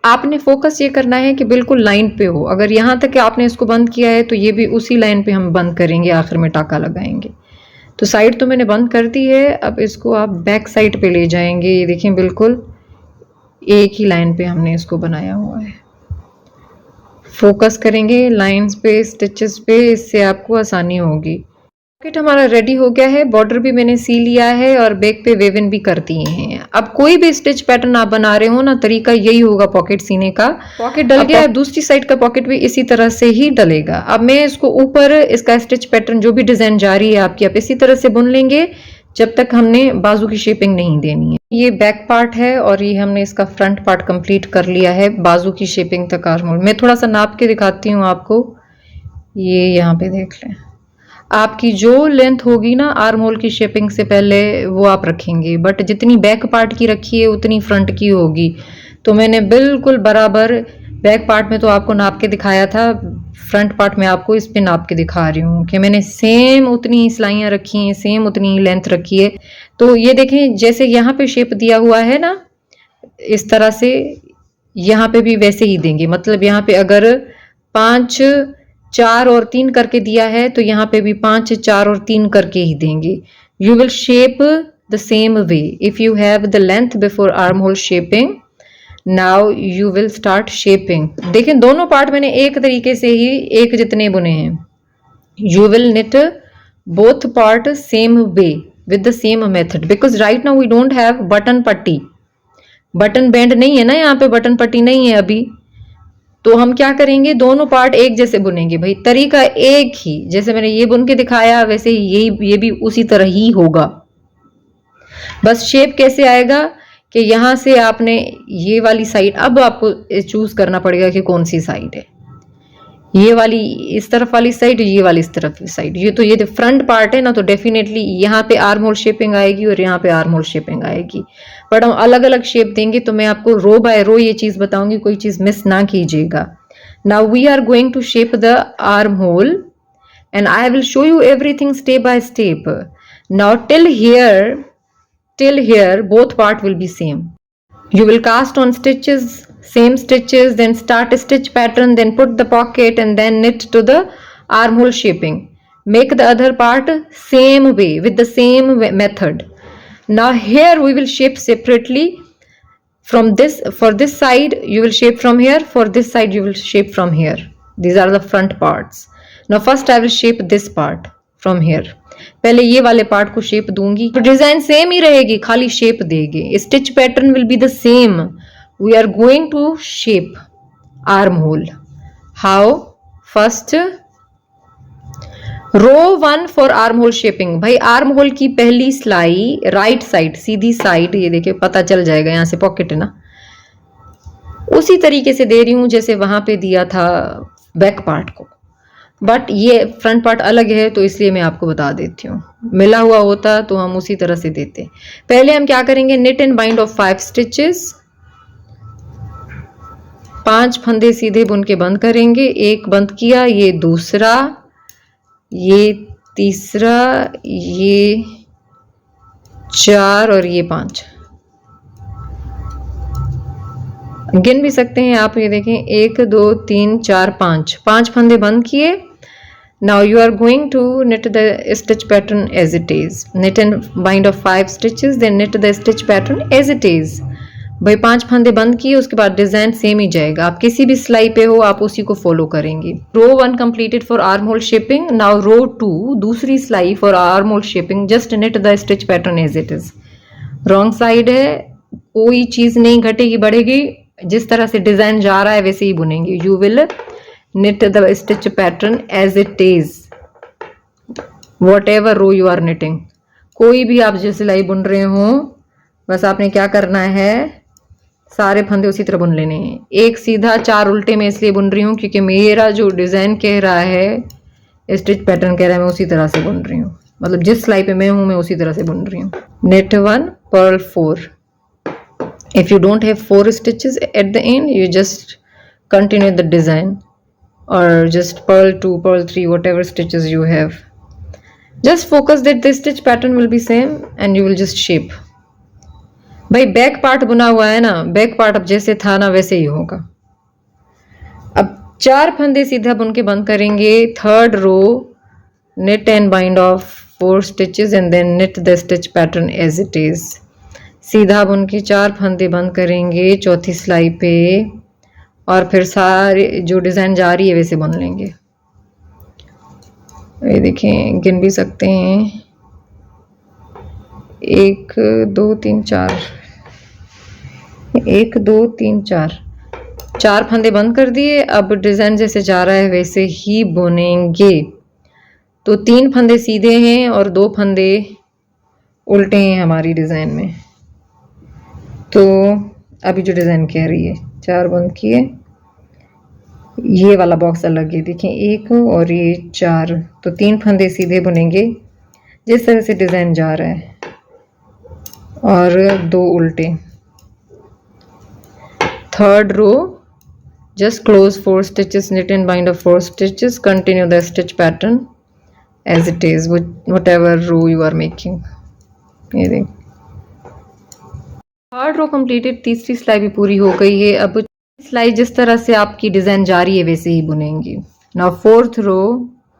S1: आपने फोकस ये करना है कि बिल्कुल लाइन पे हो। अगर यहाँ तक कि आपने इसको बंद किया है तो ये भी उसी लाइन पे हम बंद करेंगे, आखिर में टाका लगाएंगे। तो साइड तो मैंने बंद कर दी है। अब इसको आप बैक साइड पे ले जाएंगे। ये देखें बिल्कुल एक ही लाइन पे हमने इसको बनाया हुआ है। फोकस करेंगे लाइंस पे, स्टिचेस पे, इससे आपको आसानी होगी। पॉकेट हमारा रेडी हो गया है। बॉर्डर भी मैंने सी लिया है और बैक पे वेव इन भी कर दिए हैं। अब कोई भी स्टिच पैटर्न आप बना रहे हो ना, तरीका यही होगा पॉकेट सीने का। पॉकेट डल गया, दूसरी साइड का पॉकेट भी इसी तरह से ही डलेगा। अब मैं इसको ऊपर इसका स्टिच पैटर्न जो भी डिजाइन जारी है आपकी, आप इसी तरह से बुन लेंगे जब तक हमने बाजू की शेपिंग नहीं देनी है। ये बैक पार्ट है और ये हमने इसका फ्रंट पार्ट कंप्लीट कर लिया है बाजू की शेपिंग तक आर्म होल। मैं थोड़ा सा नाप के दिखाती हूँ आपको। ये यहाँ पे देख लें, आपकी जो लेंथ होगी ना आर्म होल की शेपिंग से पहले वो आप रखेंगे, बट जितनी बैक पार्ट की रखी है उतनी फ्रंट की होगी। तो मैंने बिल्कुल बराबर बैक पार्ट में तो आपको नाप के दिखाया था, फ्रंट पार्ट में आपको इस पे नाप के दिखा रही हूँ कि मैंने सेम उतनी सिलाइयाँ रखी हैं, सेम उतनी लेंथ रखी है। तो ये देखें जैसे यहाँ पे शेप दिया हुआ है ना, इस तरह से यहाँ पे भी वैसे ही देंगे। मतलब यहाँ पे अगर 5, 4 और 3 करके दिया है तो यहाँ पे भी 5, 4 और 3 करके ही देंगे। You will shape the same way if you have the length before arm hole shaping. Now you will start shaping. देखें दोनों पार्ट मैंने एक तरीके से ही एक जितने बुने हैं। You will knit both part same way with the same method because right now we don't have button पट्टी, बटन बैंड नहीं है ना, यहाँ पे बटन पट्टी नहीं है अभी। तो हम क्या करेंगे, दोनों पार्ट एक जैसे बुनेंगे भाई, तरीका एक ही, जैसे मैंने ये बुन के दिखाया वैसे ही ये भी उसी तरह ही होगा। बस शेप कैसे आएगा कि यहां से आपने ये वाली साइड, अब आपको चूज करना पड़ेगा कि कौन सी साइड है, ये वाली इस तरफ वाली साइड, ये वाली इस तरफ साइड। ये तो ये फ्रंट पार्ट है ना, तो डेफिनेटली यहाँ पे आर्म होल शेपिंग आएगी और यहाँ पे आर्म होल शेपिंग आएगी, बट हम अलग अलग शेप देंगे। तो मैं आपको रो बाय रो ये चीज बताऊंगी, कोई चीज मिस ना कीजिएगा। Now we are going to shape the arm hole and I will show you everything step by step. Now till here both part will be same. You will cast on stitches, same stitches, then start a stitch pattern, then put the pocket and then knit to the armhole shaping. Make the other part same way with the same method. Now here we will shape separately. From this, for this side you will shape from here, for this side you will shape from here. These are the front parts. Now first I will shape this part from here. पहले ये वाले पार्ट को शेप दूंगी, तो डिजाइन सेम ही रहेगी, खाली शेप देंगे। Stitch pattern will be the same. We are going to shape armhole. How? First row 1 for arm hole shaping. भाई आर्म होल की पहली सिलाई राइट साइड, सीधी साइड, ये देखिए पता चल जाएगा, यहां से पॉकेट है ना, उसी तरीके से दे रही हूं जैसे वहां पे दिया था बैक पार्ट को, बट ये फ्रंट पार्ट अलग है तो इसलिए मैं आपको बता देती हूँ। मिला हुआ होता तो हम उसी तरह से देते। पहले हम क्या करेंगे, knit and bind off 5 stitches, 5 फंदे सीधे बुन के बंद करेंगे। एक बंद किया, ये दूसरा, ये तीसरा, ये 4 और ये 5। गिन भी सकते हैं आप, ये देखें 1 2 3 4 5 फंदे बंद किए। Now you are going to knit the stitch pattern as it is. Knit and bind of 5 stitches, then knit the stitch pattern as it is. भाई 5 फंदे बंद किए, उसके बाद डिजाइन सेम ही जाएगा। आप किसी भी सिलाई पे हो आप उसी को फॉलो करेंगे। रो 1 completed for arm hole shaping. Now row 2 दूसरी सिलाई for arm hole shaping. Just knit the stitch pattern as it is. Wrong side है, कोई चीज नहीं घटेगी बढ़ेगी, जिस तरह से डिजाइन जा रहा है वैसे ही बुनेंगे। You will knit the stitch pattern as it is, whatever row you are knitting. कोई भी आप जो सिलाई बुन रहे हो, बस आपने क्या करना है, सारे फंदे उसी तरह बुन लेने हैं। एक सीधा 4 उल्टे में इसलिए बुन रही हूँ क्योंकि मेरा जो डिजाइन कह रहा है, स्टिच पैटर्न कह रहा है, मैं उसी तरह से बुन रही हूँ। मतलब जिस सिलाई पे मैं हूँ मैं उसी तरह से बुन रही हूँ। knit 1 purl 4. If you don't have 4 stitches at the end, you just continue the design, or just purl 2 purl 3 whatever stitches you have. Just focus that the stitch pattern will be same and you will just shape. भाई बैक पार्ट बुना हुआ है ना, बैक पार्ट अब जैसे था ना वैसे ही होगा। अब 4 फंदे सीधा बुन के बंद करेंगे। Third row knit and bind of 4 stitches and then knit the stitch pattern as it is. सीधा बुन के 4 फंदे बंद करेंगे चौथी सिलाई पे, और फिर सारे जो डिजाइन जा रही है वैसे बुन लेंगे। ये देखें, गिन भी सकते हैं, 1 2 3 4, 1 2 3 4, 4 फंदे बंद कर दिए। अब डिजाइन जैसे जा रहा है वैसे ही बुनेंगे। तो 3 फंदे सीधे हैं और 2 फंदे उल्टे हैं हमारी डिजाइन में। तो अभी जो डिजाइन कह रही है, 4 बंद किए, ये वाला बॉक्स अलग है, देखें 1 और ये 4, तो 3 फंदे सीधे बुनेंगे जिस तरह से डिजाइन जा रहा है, और 2 उल्टे। Third row just close 4 stitches, knit and bind of 4 stitches, continue the stitch pattern as it is with whatever row you are making. ये देख, थर्ड रो कंप्लीटेड, तीसरी सिलाई भी पूरी हो गई है। अब सिलाई जिस तरह से आपकी डिजाइन जा रही है वैसे ही बुनेंगी। Now fourth row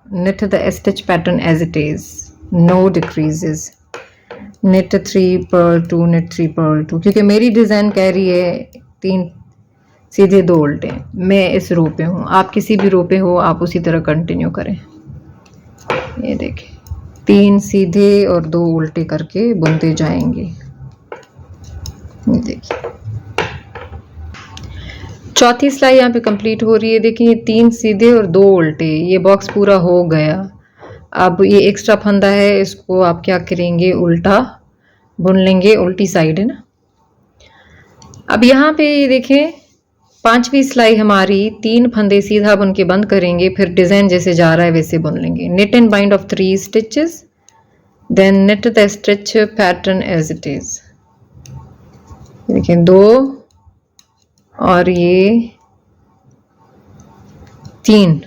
S1: knit the stitch pattern as it is, no decreases. knit 3 purl 2, knit 3 purl 2, क्योंकि मेरी डिजाइन कह रही है 3 सीधे 2 उल्टे। मैं इस रो पे हूँ, आप किसी भी रो पे हो आप उसी तरह कंटिन्यू करें। ये देखें, 3 सीधे और 2 उल्टे करके बुनते जाएंगे। ये देखिए, चौथी सिलाई यहाँ पे कंप्लीट हो रही है। देखिए ये 3 सीधे और 2 उल्टे, ये बॉक्स पूरा हो गया। अब ये एक्स्ट्रा फंदा है, इसको आप क्या करेंगे, उल्टा बुन लेंगे, उल्टी साइड है ना। अब यहाँ पे ये देखें 5वीं सिलाई हमारी 3 फंदे सीधा बुन के बंद करेंगे, फिर डिजाइन जैसे जा रहा है वैसे बुन लेंगे। knit and bind of 3 stitches, then knit the stitch pattern as it is। देखिए 2 और ये 3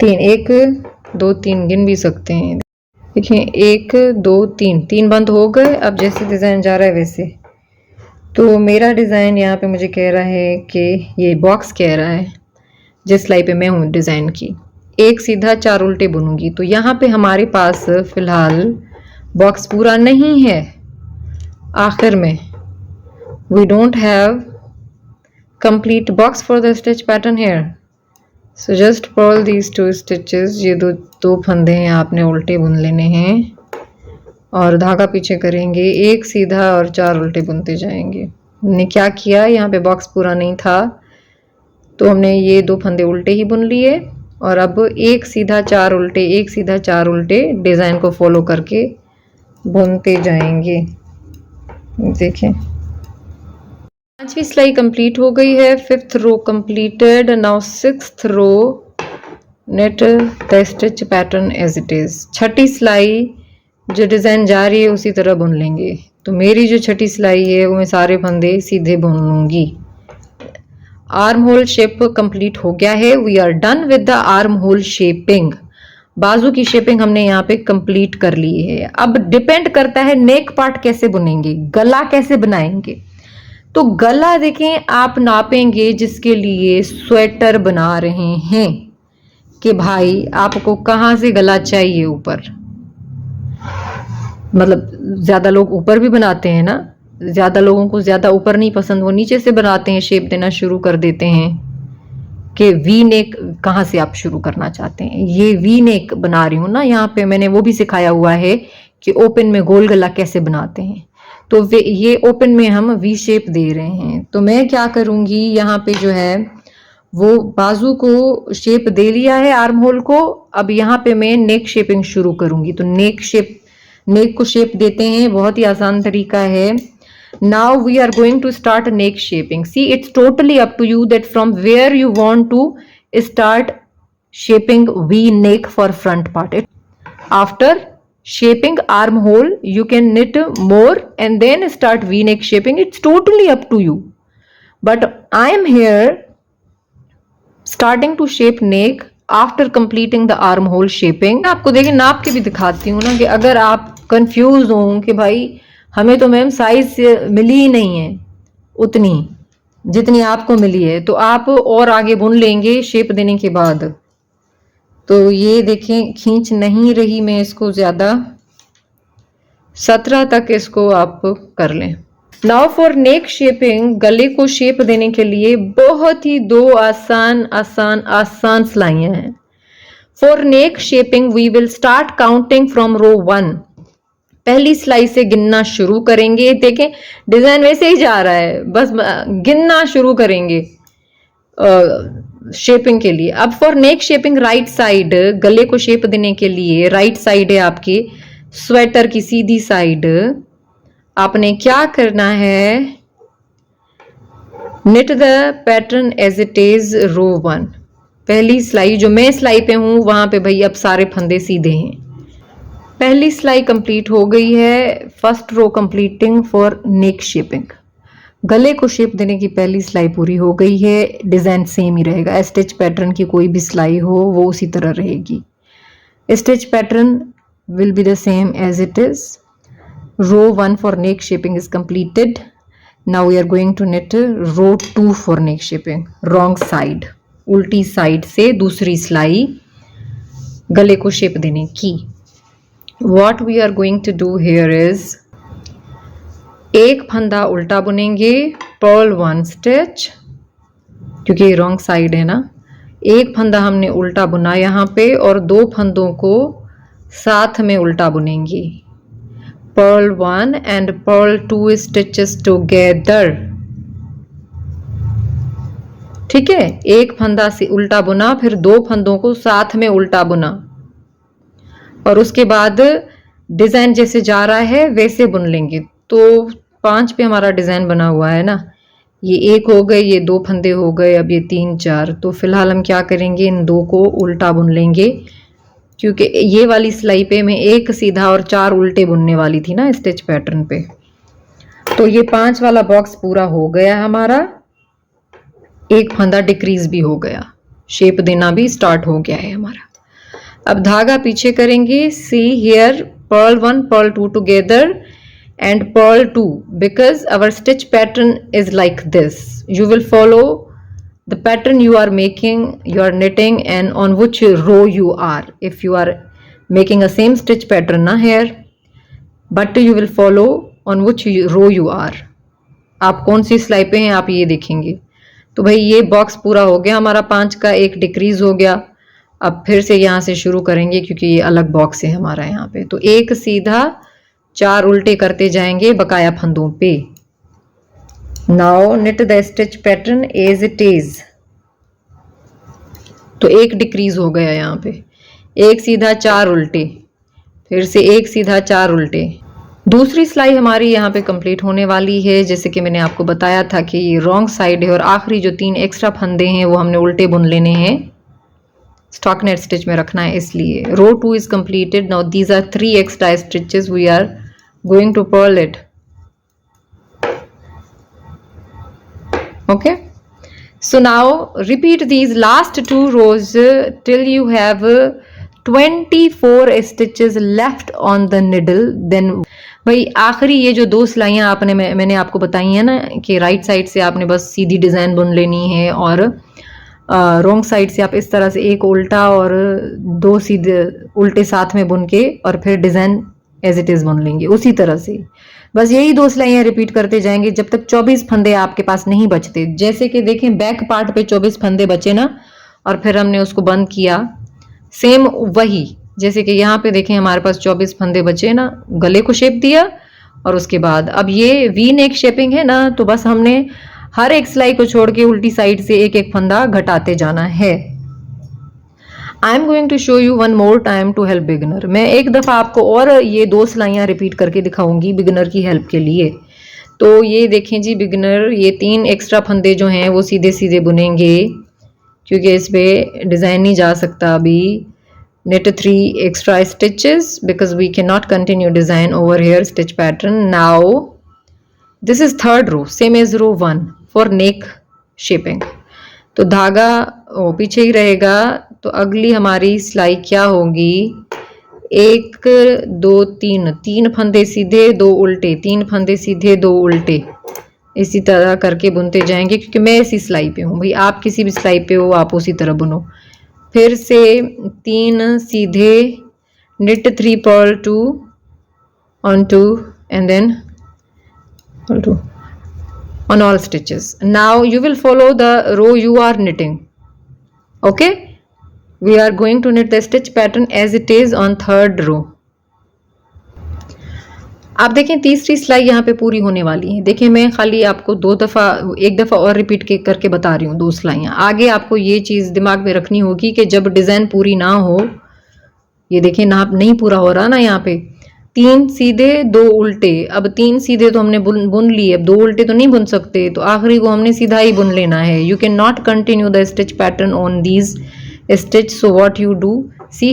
S1: 1 2 3 गिन भी सकते हैं। देखिए 1 2 3 बंद हो गए। अब जैसे डिजाइन जा रहा है वैसे। तो मेरा डिज़ाइन यहाँ पे मुझे कह रहा है कि ये बॉक्स कह रहा है जिस सिलाई पे मैं हूँ डिज़ाइन की, 1 सीधा 4 उल्टे बुनूंगी। तो यहाँ पे हमारे पास फ़िलहाल बॉक्स पूरा नहीं है। आखिर में we don't have complete box for the stitch pattern here, so just purl these 2 stitches. ये दो फंदे हैं, आपने उल्टे बुन लेने हैं और धागा पीछे करेंगे, 1 सीधा और 4 उल्टे बुनते जाएंगे। हमने क्या किया, यहाँ पे बॉक्स पूरा नहीं था तो हमने ये 2 फंदे उल्टे ही बुन लिए और अब 1 सीधा 4 उल्टे, 1 सीधा 4 उल्टे डिज़ाइन को फॉलो करके बुनते जाएंगे। देखें 5वीं सिलाई कंप्लीट हो गई है। 5th row completed. Now 6th row knit the stitch pattern as it is. 6ठी सिलाई जो डिज़ाइन जा रही है उसी तरह बुन लेंगे। तो मेरी जो 6ठी सिलाई है वो मैं सारे फंदे सीधे बुन लूँगी। आर्म होल शेप कंप्लीट हो गया है। We are done with the arm hole shaping. बाजू की शेपिंग हमने यहाँ पे कंप्लीट कर ली है। अब डिपेंड करता है नेक पार्ट कैसे बुनेंगे, गला कैसे बनाएंगे। तो गला देखें आप नापेंगे जिसके लिए स्वेटर बना रहे हैं कि भाई आपको कहाँ से गला चाहिए ऊपर। मतलब ज़्यादा लोग ऊपर भी बनाते हैं ना, ज़्यादा लोगों को ज़्यादा ऊपर नहीं पसंद, वो नीचे से बनाते हैं, शेप देना शुरू कर देते हैं कि वी नेक कहाँ से आप शुरू करना चाहते हैं। ये वी नेक बना रही हूँ ना यहाँ पे, मैंने वो भी सिखाया हुआ है कि ओपन में गोल गला कैसे बनाते हैं। तो ये ओपन में हम वी शेप दे रहे हैं। तो मैं क्या करूँगी, यहाँ पे जो है वो बाजू को शेप दे लिया है आर्म होल को। अब यहाँ पे मैं नेक शेपिंग शुरू करूँगी। तो नेक को शेप देते हैं, बहुत ही आसान तरीका है। Now we are going to start neck shaping. See it's totally up to you that from where you want to start shaping V neck for front part. After shaping armhole you can knit more and then start v-neck shaping. It's totally up to you, but I am here starting to shape neck after completing the armhole shaping. आपको देखिए नाप के भी दिखाती हूँ ना कि अगर आप कंफ्यूज हो कि भाई हमें तो मैम साइज मिली ही नहीं है उतनी जितनी आपको मिली है, तो आप और आगे बुन लेंगे शेप देने के बाद। तो ये देखें खींच नहीं रही मैं इसको ज़्यादा, 17 तक इसको आप कर लें। नाउ फॉर नेक शेपिंग, गले को शेप देने के लिए बहुत ही 2 आसान सिलाइयाँ हैं। For neck shaping we will start counting from row 1। पहली सिलाई से गिनना शुरू करेंगे। देखें डिज़ाइन वैसे ही जा रहा है, बस गिनना शुरू करेंगे शेपिंग के लिए। अब for neck shaping right side, गले को शेप देने के लिए राइट साइड है आपकी स्वेटर की सीधी साइड। आपने क्या करना है, knit the pattern as it is row 1। पहली सिलाई जो मैं सिलाई पे हूं वहां पे भाई अब सारे फंदे सीधे हैं। पहली सिलाई कंप्लीट हो गई है। First row completing for neck shaping. गले को शेप देने की पहली सिलाई पूरी हो गई है। डिज़ाइन सेम ही रहेगा, स्टिच पैटर्न की कोई भी सिलाई हो वो उसी तरह रहेगी। Stitch pattern will be the same as it is. Row 1 for neck shaping is completed. Now we are going to knit row 2 for neck shaping. Wrong side, उल्टी साइड से दूसरी सिलाई गले को शेप देने की। What we are going to do here is, एक फंदा उल्टा बुनेंगे, पर्ल 1 स्टिच, क्योंकि ये रॉन्ग साइड है ना। एक फंदा हमने उल्टा बुना यहाँ पे और 2 फंदों को साथ में उल्टा बुनेंगे। Purl 1 and purl 2 stitches together. ठीक है, एक फंदा से उल्टा बुना, फिर 2 फंदों को साथ में उल्टा बुना और उसके बाद डिजाइन जैसे जा रहा है वैसे बुन लेंगे। तो 5 पे हमारा डिजाइन बना हुआ है ना, ये 1 हो गए, ये 2 फंदे हो गए, अब ये 3 4। तो फिलहाल हम क्या करेंगे, इन 2 को उल्टा बुन लेंगे, क्योंकि ये वाली सिलाई पे मैं 1 सीधा और 4 उल्टे बुनने वाली थी ना स्टिच पैटर्न पे। तो ये 5 वाला बॉक्स पूरा हो गया हमारा, एक फंदा डिक्रीज भी हो गया, शेप देना भी स्टार्ट हो गया है हमारा। अब धागा पीछे करेंगे, see here purl 1 purl 2 together and purl 2 because our stitch pattern is like this. You will follow the pattern you are making, you are knitting, and on which row you are. If you are making a same stitch pattern na here, but you will follow on which row you are. आप कौन सी सिलाई पे हैं आप ये देखेंगे। तो भाई ये बॉक्स पूरा हो गया हमारा, 5 का एक डिक्रीज हो गया। अब फिर से यहाँ से शुरू करेंगे क्योंकि ये अलग बॉक्स है हमारा यहाँ पे। तो एक सीधा 4 उल्टे करते जाएंगे बकाया फंदों पे। Now knit the stitch pattern as it is. तो एक डिक्रीज हो गया यहाँ पे, एक सीधा 4 उल्टे, फिर से एक सीधा 4 उल्टे। दूसरी सिलाई हमारी यहाँ पे कंप्लीट होने वाली है। जैसे कि मैंने आपको बताया था कि ये रॉन्ग साइड है और आखिरी जो 3 एक्स्ट्रा फंदे हैं वो हमने उल्टे बुन लेने हैं, स्टॉकनेट स्टिच में रखना है इसलिए। रो 2 is completed. Now these are 3 extra stitches we are going to purl it. Okay, so now repeat these last 2 rows till you have 24 stitches left on the needle. Then भाई आखिरी ये जो 2 सिलाइयाँ आपने मैंने आपको बताई है ना कि राइट साइड से आपने बस सीधी डिजाइन बुन लेनी है और रॉन्ग साइड से आप इस तरह से एक उल्टा और 2 सीधे उल्टे साथ में बुन के और फिर डिजाइन एज इट इज बुन लेंगे उसी तरह से। बस यही 2 सिलाइयाँ रिपीट करते जाएंगे जब तक 24 फंदे आपके पास नहीं बचते। जैसे कि देखें बैक पार्ट पे 24 फंदे बचे ना और फिर हमने उसको बंद किया, सेम वही जैसे कि यहाँ पे देखें हमारे पास 24 फंदे बचे ना, गले को शेप दिया और उसके बाद अब ये वी नेक शेपिंग है ना, तो बस हमने हर एक सिलाई को छोड़ के उल्टी साइड से एक एक फंदा घटाते जाना है। I am going to show you one more time to help beginner. मैं एक दफ़ा आपको और ये 2 सिलाइयाँ रिपीट करके दिखाऊंगी बिगिनर की हेल्प के लिए। तो ये देखें जी बिगिनर, ये 3 एक्स्ट्रा फंदे जो हैं वो सीधे सीधे बुनेंगे क्योंकि इस पर डिज़ाइन नहीं जा सकता अभी। knit 3 extra stitches because we cannot continue design over here stitch pattern. Now this is 3rd row, same as row 1 for neck shaping. तो धागा पीछे ही रहेगा। तो अगली हमारी सिलाई क्या होगी, 1 2 3 फंदे सीधे 2 उल्टे, 3 फंदे सीधे 2 उल्टे, इसी तरह करके बुनते जाएंगे क्योंकि मैं इसी सिलाई पे हूँ। भाई आप किसी भी सिलाई पे हो आप उसी तरह बुनो। फिर से 3 सीधे, knit 3 purl 2 on 2 and then purl 2 on all stitches. Now you will follow the row you are knitting. Okay, we are going to knit the stitch pattern as it is on 3rd row. आप देखें तीसरी सिलाई यहाँ पे पूरी होने वाली है। देखें मैं खाली आपको 2 दफ़ा एक दफ़ा और रिपीट करके बता रही हूँ 2 सिलाइयाँ। आगे आपको ये चीज़ दिमाग में रखनी होगी कि जब डिज़ाइन पूरी ना हो, ये देखें नाप नहीं पूरा हो रहा ना यहाँ पे, 3 सीधे 2 उल्टे। अब 3 सीधे तो हमने बुन लिए, अब 2 उल्टे तो नहीं बुन सकते, तो आखिरी को हमने सीधा ही बुन लेना है। You can not continue the stitch pattern on these stitch. So what you do, see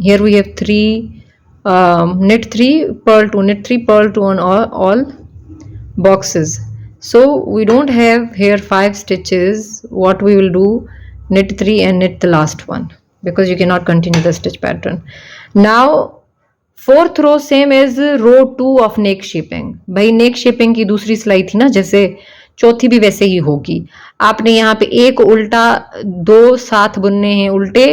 S1: here we have 3 knit 3 purl 2, knit 3 purl 2 on all boxes. So we don't have here 5 stitches. What we will do, knit 3 and knit the last one because you cannot continue the stitch pattern. Now 4th row same as row 2 of neck shaping. भाई neck shaping की दूसरी सिलाई थी ना, जैसे चौथी भी वैसे ही होगी। आपने यहाँ पे एक उल्टा 2 साथ बुनने हैं उल्टे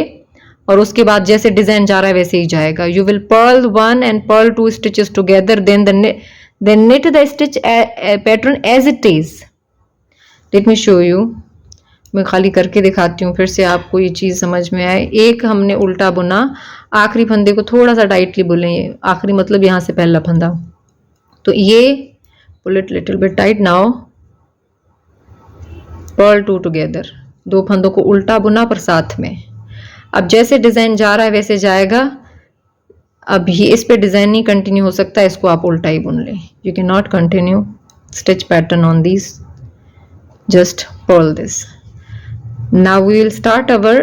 S1: और उसके बाद जैसे डिजाइन जा रहा है वैसे ही जाएगा। You will purl 1 and purl 2 stitches together, then knit the stitch pattern as it is. Let me show you, मैं खाली करके दिखाती हूँ फिर से आपको ये चीज़ समझ में आए। एक हमने उल्टा बुना, आखिरी फंदे को थोड़ा सा टाइटली बुने, आखिरी मतलब यहाँ से पहला फंदा, तो ये pull it little bit tight. Now purl 2 together, 2 फंदों को उल्टा बुना पर साथ में। अब जैसे डिजाइन जा रहा है वैसे जाएगा। अब ये इस पे डिजाइन नहीं कंटिन्यू हो सकता, इसको आप उल्टा ही बुन लें। You can not continue stitch pattern on this, just purl this. Now we will start our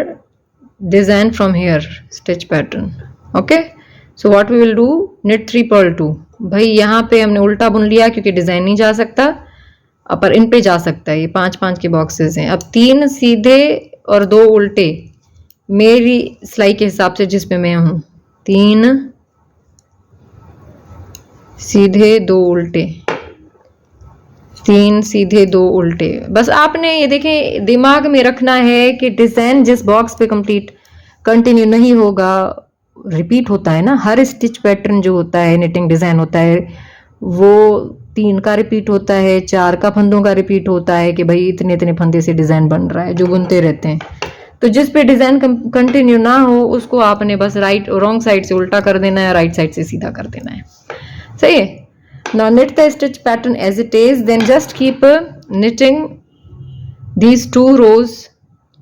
S1: design from here, stitch pattern. Okay, so what we will do, knit 3 purl 2। भाई यहाँ पे हमने उल्टा बुन लिया क्योंकि डिजाइन नहीं जा सकता, पर इन पे जा सकता है। ये 5-5 के बॉक्सेस हैं। अब 3 सीधे और 2 उल्टे मेरी सिलाई के हिसाब से जिस पे मैं हूँ, 3 सीधे 2 उल्टे, 3 सीधे 2 उल्टे। बस आपने ये देखें दिमाग में रखना है कि डिजाइन जिस बॉक्स पे कंप्लीट कंटिन्यू नहीं होगा, रिपीट होता है ना। हर स्टिच पैटर्न जो होता है, निटिंग डिजाइन होता है, वो 3 का रिपीट होता है, 4 का फंदों का रिपीट होता है कि भाई इतने इतने फंदे से डिजाइन बन रहा है, जो बुनते रहते हैं। तो जिस पे डिजाइन कंटिन्यू ना हो उसको आपने बस रॉन्ग साइड से उल्टा कर देना है, राइट साइड से सीधा कर देना है। सही है। Now knit the stitch pattern as it is, then just keep knitting these 2 rows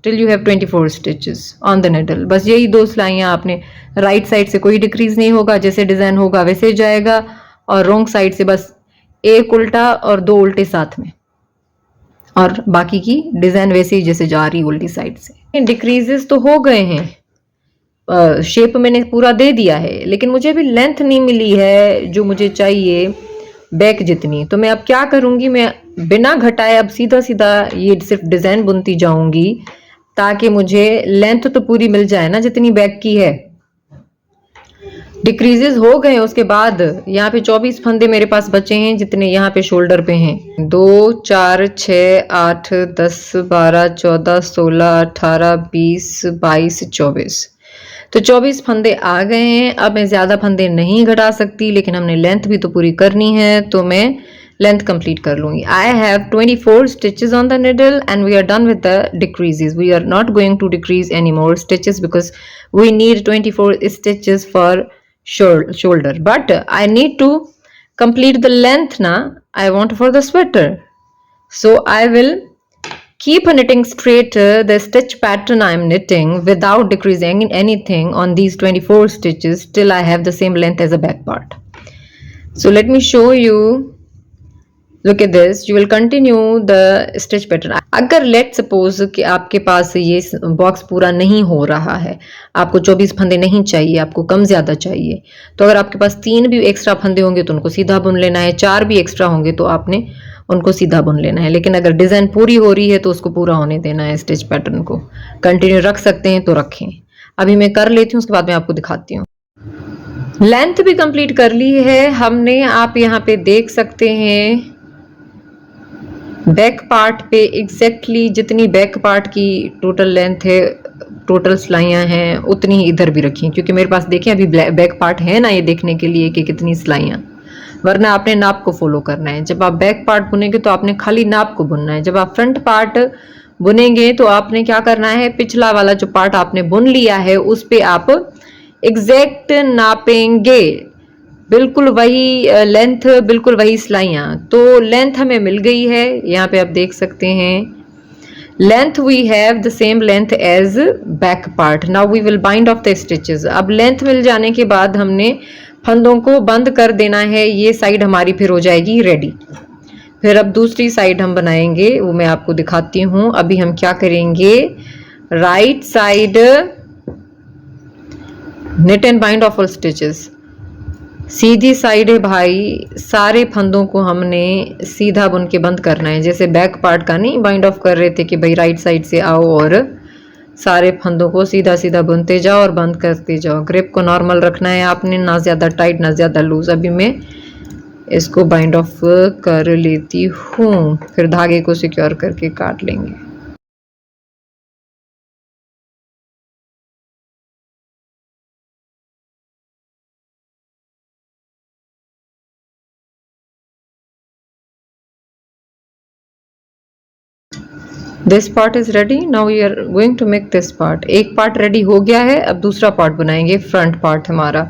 S1: till you have 24 stitches on the needle। बस यही 2 सिलाइयाँ आपने, राइट साइड से कोई डिक्रीज नहीं होगा, जैसे डिजाइन होगा वैसे जाएगा, और रॉन्ग साइड से बस 1 उल्टा और 2 उल्टे साथ में, और बाकी की डिजाइन वैसे ही जैसे जा रही उल्टी साइड से। डिक्रीजेस तो हो गए हैं, शेप मैंने पूरा दे दिया है, लेकिन मुझे भी लेंथ नहीं मिली है जो मुझे चाहिए बैक जितनी। तो मैं अब क्या करूंगी, मैं बिना घटाए अब सीधा सीधा ये सिर्फ डिजाइन बुनती जाऊंगी, ताकि मुझे लेंथ तो पूरी मिल जाए ना जितनी बैक की है। डिक्रीजेस हो गए, उसके बाद यहाँ पे 24 फंदे मेरे पास बचे हैं, जितने यहाँ पे शोल्डर पे हैं। 2 4 6 8 10 12 14 16 18 20 22 24। तो 24 फंदे आ गए हैं। अब मैं ज़्यादा फंदे नहीं घटा सकती, लेकिन हमने लेंथ भी तो पूरी करनी है, तो मैं लेंथ कंप्लीट कर लूँगी। I have 24 stitches on the needle and we are done with the decreases. We are not going to decrease any more stitches because we need 24 stitches for shoulder, but I need to complete the length now I want for the sweater. So I will keep knitting straight the stitch pattern I am knitting without decreasing anything on these 24 stitches till I have the same length as the back part. So let me show you. Look at this. You will continue the stitch pattern. अगर let's suppose कि आपके पास ये बॉक्स पूरा नहीं हो रहा है, आपको 24 फंदे नहीं चाहिए, आपको कम ज़्यादा चाहिए, तो अगर आपके पास 3 भी एक्स्ट्रा फंदे होंगे तो उनको सीधा बुन लेना है, 4 भी एक्स्ट्रा होंगे तो आपने उनको सीधा बुन लेना है। लेकिन अगर डिज़ाइन पूरी हो रही है तो उसको पूरा होने देना है। स्टिच पैटर्न को कंटिन्यू रख सकते हैं तो रखें। अभी मैं कर लेती हूँ, उसके बाद मैं आपको दिखाती हूँ। लेंथ भी कंप्लीट कर ली है हमने। आप यहाँ पे देख सकते हैं बैक पार्ट पे एग्जैक्टली जितनी बैक पार्ट की टोटल लेंथ है, टोटल सिलाइयाँ हैं, उतनी ही इधर भी रखी, क्योंकि मेरे पास देखें अभी बैक पार्ट है ना, ये देखने के लिए कि कितनी सिलाइयाँ, वरना आपने नाप को फॉलो करना है। जब आप बैक पार्ट बुनेंगे तो आपने खाली नाप को बुनना है। जब आप फ्रंट पार्ट बुनेंगे तो आपने क्या करना है, पिछला वाला जो पार्ट आपने बुन लिया है उस पे आप एग्जैक्ट नापेंगे, बिल्कुल वही लेंथ, बिल्कुल वही सिलाइयाँ। तो लेंथ हमें मिल गई है, यहाँ पे आप देख सकते हैं length we have the same length as back part. Now we will bind off the stitches. अब लेंथ मिल जाने के बाद हमने फंदों को बंद कर देना है। ये साइड हमारी फिर हो जाएगी रेडी। फिर अब दूसरी साइड हम बनाएंगे, वो मैं आपको दिखाती हूँ। अभी हम क्या करेंगे, right side knit and bind off all stitches. सीधी साइड है भाई, सारे फंदों को हमने सीधा बुन के बंद करना है। जैसे बैक पार्ट का नहीं बाइंड ऑफ कर रहे थे कि भाई राइट साइड से आओ और सारे फंदों को सीधा सीधा बुनते जाओ और बंद करते जाओ। ग्रिप को नॉर्मल रखना है आपने, ना ज़्यादा टाइट ना ज़्यादा लूज। अभी मैं इसको बाइंड ऑफ कर लेती हूँ, फिर धागे को सिक्योर करके काट लेंगे। This part is ready. Now we are going to make this part. एक पार्ट रेडी हो गया है, अब दूसरा पार्ट बनाएंगे। फ्रंट पार्ट हमारा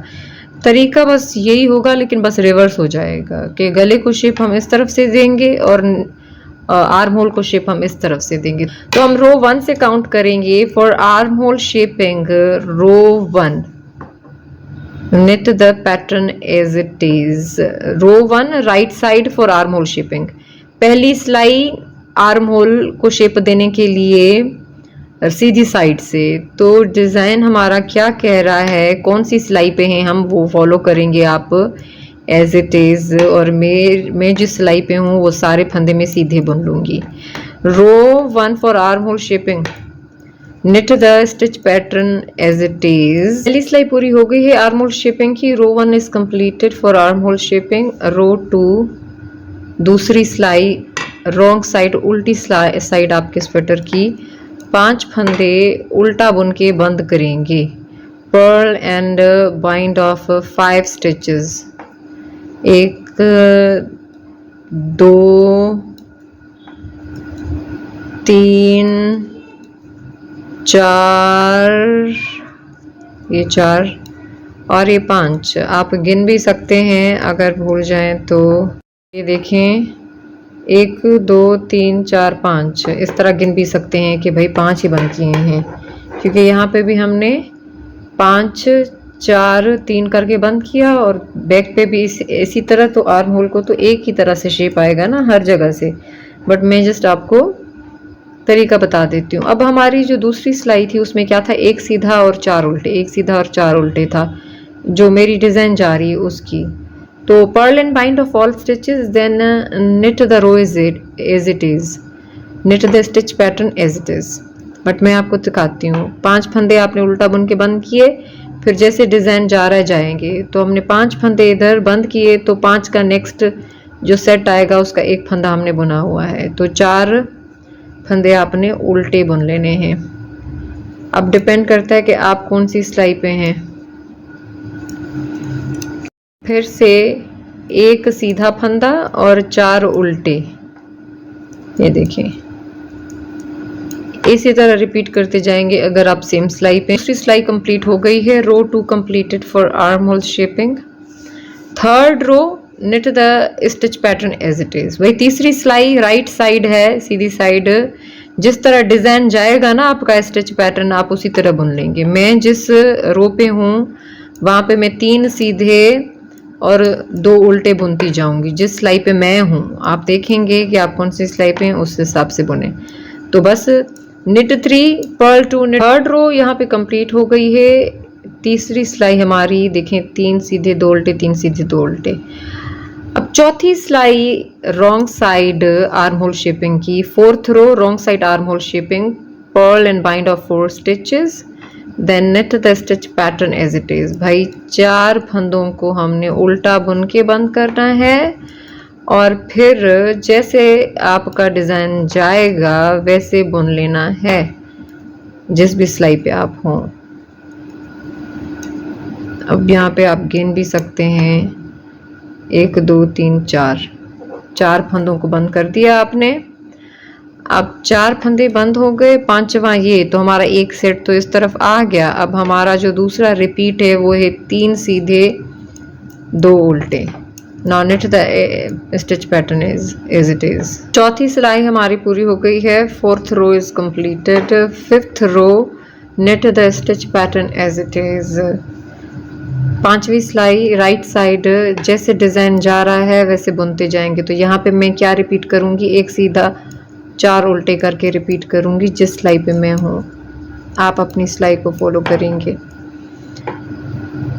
S1: तरीका बस यही होगा, लेकिन बस रिवर्स हो जाएगा कि गले को शेप हम इस तरफ से देंगे और आर्म होल को शेप हम इस तरफ से देंगे। तो हम रो 1 से काउंट करेंगे। For arm hole shaping row 1 knit the pattern as it is. Row 1 right side for arm hole shaping. पहली सिलाई आर्म होल को शेप देने के लिए सीधी साइड से। तो डिज़ाइन हमारा क्या कह रहा है, कौन सी सिलाई पे हैं हम वो फॉलो करेंगे आप एज इट इज़। और मैं जिस सिलाई पे हूँ वो सारे फंदे में सीधे बुन लूँगी। रो 1 for arm hole shaping knit the stitch pattern as it is. पहली सिलाई पूरी हो गई है आर्म होल शेपिंग की। Row 1 is completed for arm hole shaping. Row 2 दूसरी सिलाई रॉन्ग साइड, उल्टी साइड आपके स्वेटर की 5 फंदे उल्टा बुन के बंद करेंगे। Purl and bind off 5 stitches. 1 2 3 4, ये 4 और ये 5। आप गिन भी सकते हैं अगर भूल जाएं तो। ये देखें 1 2 3 4 5 इस तरह गिन भी सकते हैं कि भाई 5 ही बन किए हैं, क्योंकि यहाँ पे भी हमने 5 4 3 करके बंद किया और बैक पे भी इसी तरह। तो आर्म होल को तो एक ही तरह से शेप आएगा ना हर जगह से, बट मैं जस्ट आपको तरीका बता देती हूँ। अब हमारी जो दूसरी सिलाई थी उसमें क्या था, एक सीधा और 4 उल्टे, एक सीधा और 4 उल्टे था जो मेरी डिज़ाइन जा रही है उसकी। तो purl and bind off all stitches, then knit the row as it is, knit the stitch pattern as it is. But मैं आपको दिखाती हूँ। 5 फंदे आपने उल्टा बुन के बंद किए, फिर जैसे डिज़ाइन जा रहा जाएंगे। तो हमने 5 फंदे इधर बंद किए, तो 5 का नेक्स्ट जो सेट आएगा उसका एक फंदा हमने बुना हुआ है। तो 4 फंदे आपने उल्टे बुन लेने हैं। अब डिपेंड करता है कि आप कौन सी सिलाई पे हैं। फिर से एक सीधा फंदा और 4 उल्टे, ये देखें इसी तरह रिपीट करते जाएंगे अगर आप सेम सिलाई पे। दूसरी सिलाई कंप्लीट हो गई है। Row 2 completed for arm hole shaping. Third row knit the stitch pattern as it is. वही तीसरी सिलाई राइट साइड है, सीधी साइड। जिस तरह डिजाइन जाएगा ना आपका स्टिच पैटर्न आप उसी तरह बुन लेंगे। मैं जिस रो पे हूँ वहां पे मैं 3 सीधे और 2 उल्टे बुनती जाऊंगी। जिस सिलाई पे मैं हूँ आप देखेंगे कि आप कौन सी सिलाई पे हैं उस हिसाब से बुने। तो बस knit 3 purl 2 knit। Third row यहाँ पे कंप्लीट हो गई है। तीसरी सिलाई हमारी देखें 3 सीधे 2 उल्टे, 3 सीधे 2 उल्टे। अब चौथी सिलाई wrong side arm whole shaping की। Fourth row wrong side arm whole shaping, purl and bind off 4 stitches, then knit the stitch pattern as it is. भाई 4 फंदों को हमने उल्टा बुन के बंद करना है और फिर जैसे आपका डिजाइन जाएगा वैसे बुन लेना है जिस भी सिलाई पे आप हों। अब यहाँ पे आप गिन भी सकते हैं 1 2 3 4 फंदों को बंद कर दिया आपने। अब 4 फंदे बंद हो गए, 5वां ये, तो हमारा एक सेट तो इस तरफ आ गया। अब हमारा जो दूसरा रिपीट है वो है 3 सीधे 2 उल्टे। Now knit the stitch pattern as it is. चौथी सिलाई हमारी पूरी हो गई है। Fourth row is completed. Fifth row knit the stitch pattern as it is. 5वीं सिलाई राइट साइड जैसे डिज़ाइन जा रहा है वैसे बुनते जाएंगे। तो यहाँ पे मैं क्या रिपीट करूँगी, एक सीधा 4 उल्टे करके रिपीट करूँगी जिस सिलाई पे मैं हूँ। आप अपनी सिलाई को फॉलो करेंगे।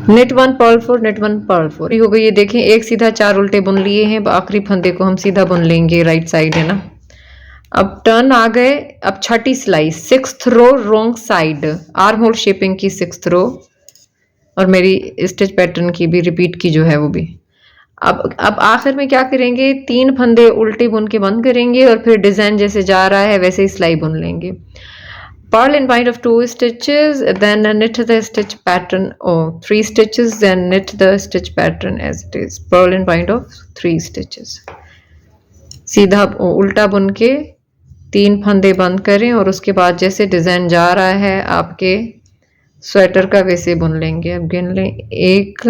S1: knit 1 पर्ल 4 knit 1 पर्ल 4 हो गई। ये देखें एक सीधा 4 उल्टे बुन लिए हैं। आखिरी फंदे को हम सीधा बुन लेंगे, राइट साइड है ना। अब टर्न आ गए। अब छठी सिलाई 6th row wrong side arm whole shaping की 6th रो, और मेरी स्टिच पैटर्न की भी रिपीट की जो है वो भी। अब आखिर में क्या करेंगे, 3 फंदे उल्टे बुन के बंद करेंगे और फिर डिजाइन जैसे जा रहा है वैसे ही सिलाई बुन लेंगे। Purl and bind off 2 stitches, then knit the stitch pattern 3 stitches, then knit the stitch pattern as it is. Purl and bind off 3 stitches, सीधा उल्टा बुन के 3 फंदे बंद करें और उसके बाद जैसे डिजाइन जा रहा है आपके स्वेटर का वैसे बुन लेंगे। अब गिन लें 1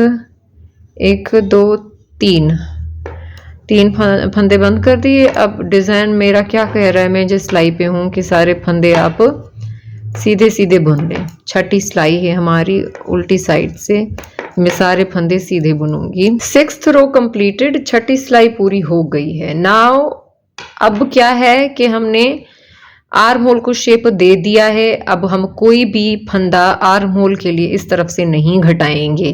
S1: 1 2 3 3 फंदे बंद कर दिए। अब डिज़ाइन मेरा क्या कह रहा है, मैं जिस सिलाई पे हूँ कि सारे फंदे आप सीधे सीधे बुन लें। छठी सिलाई है हमारी उल्टी साइड से, मैं सारे फंदे सीधे बुनूंगी। 6th रो कंप्लीटेड, छठी सिलाई पूरी हो गई है। नाउ अब क्या है कि हमने आर्म होल को शेप दे दिया है। अब हम कोई भी फंदा आर्म होल के लिए इस तरफ से नहीं घटाएंगे।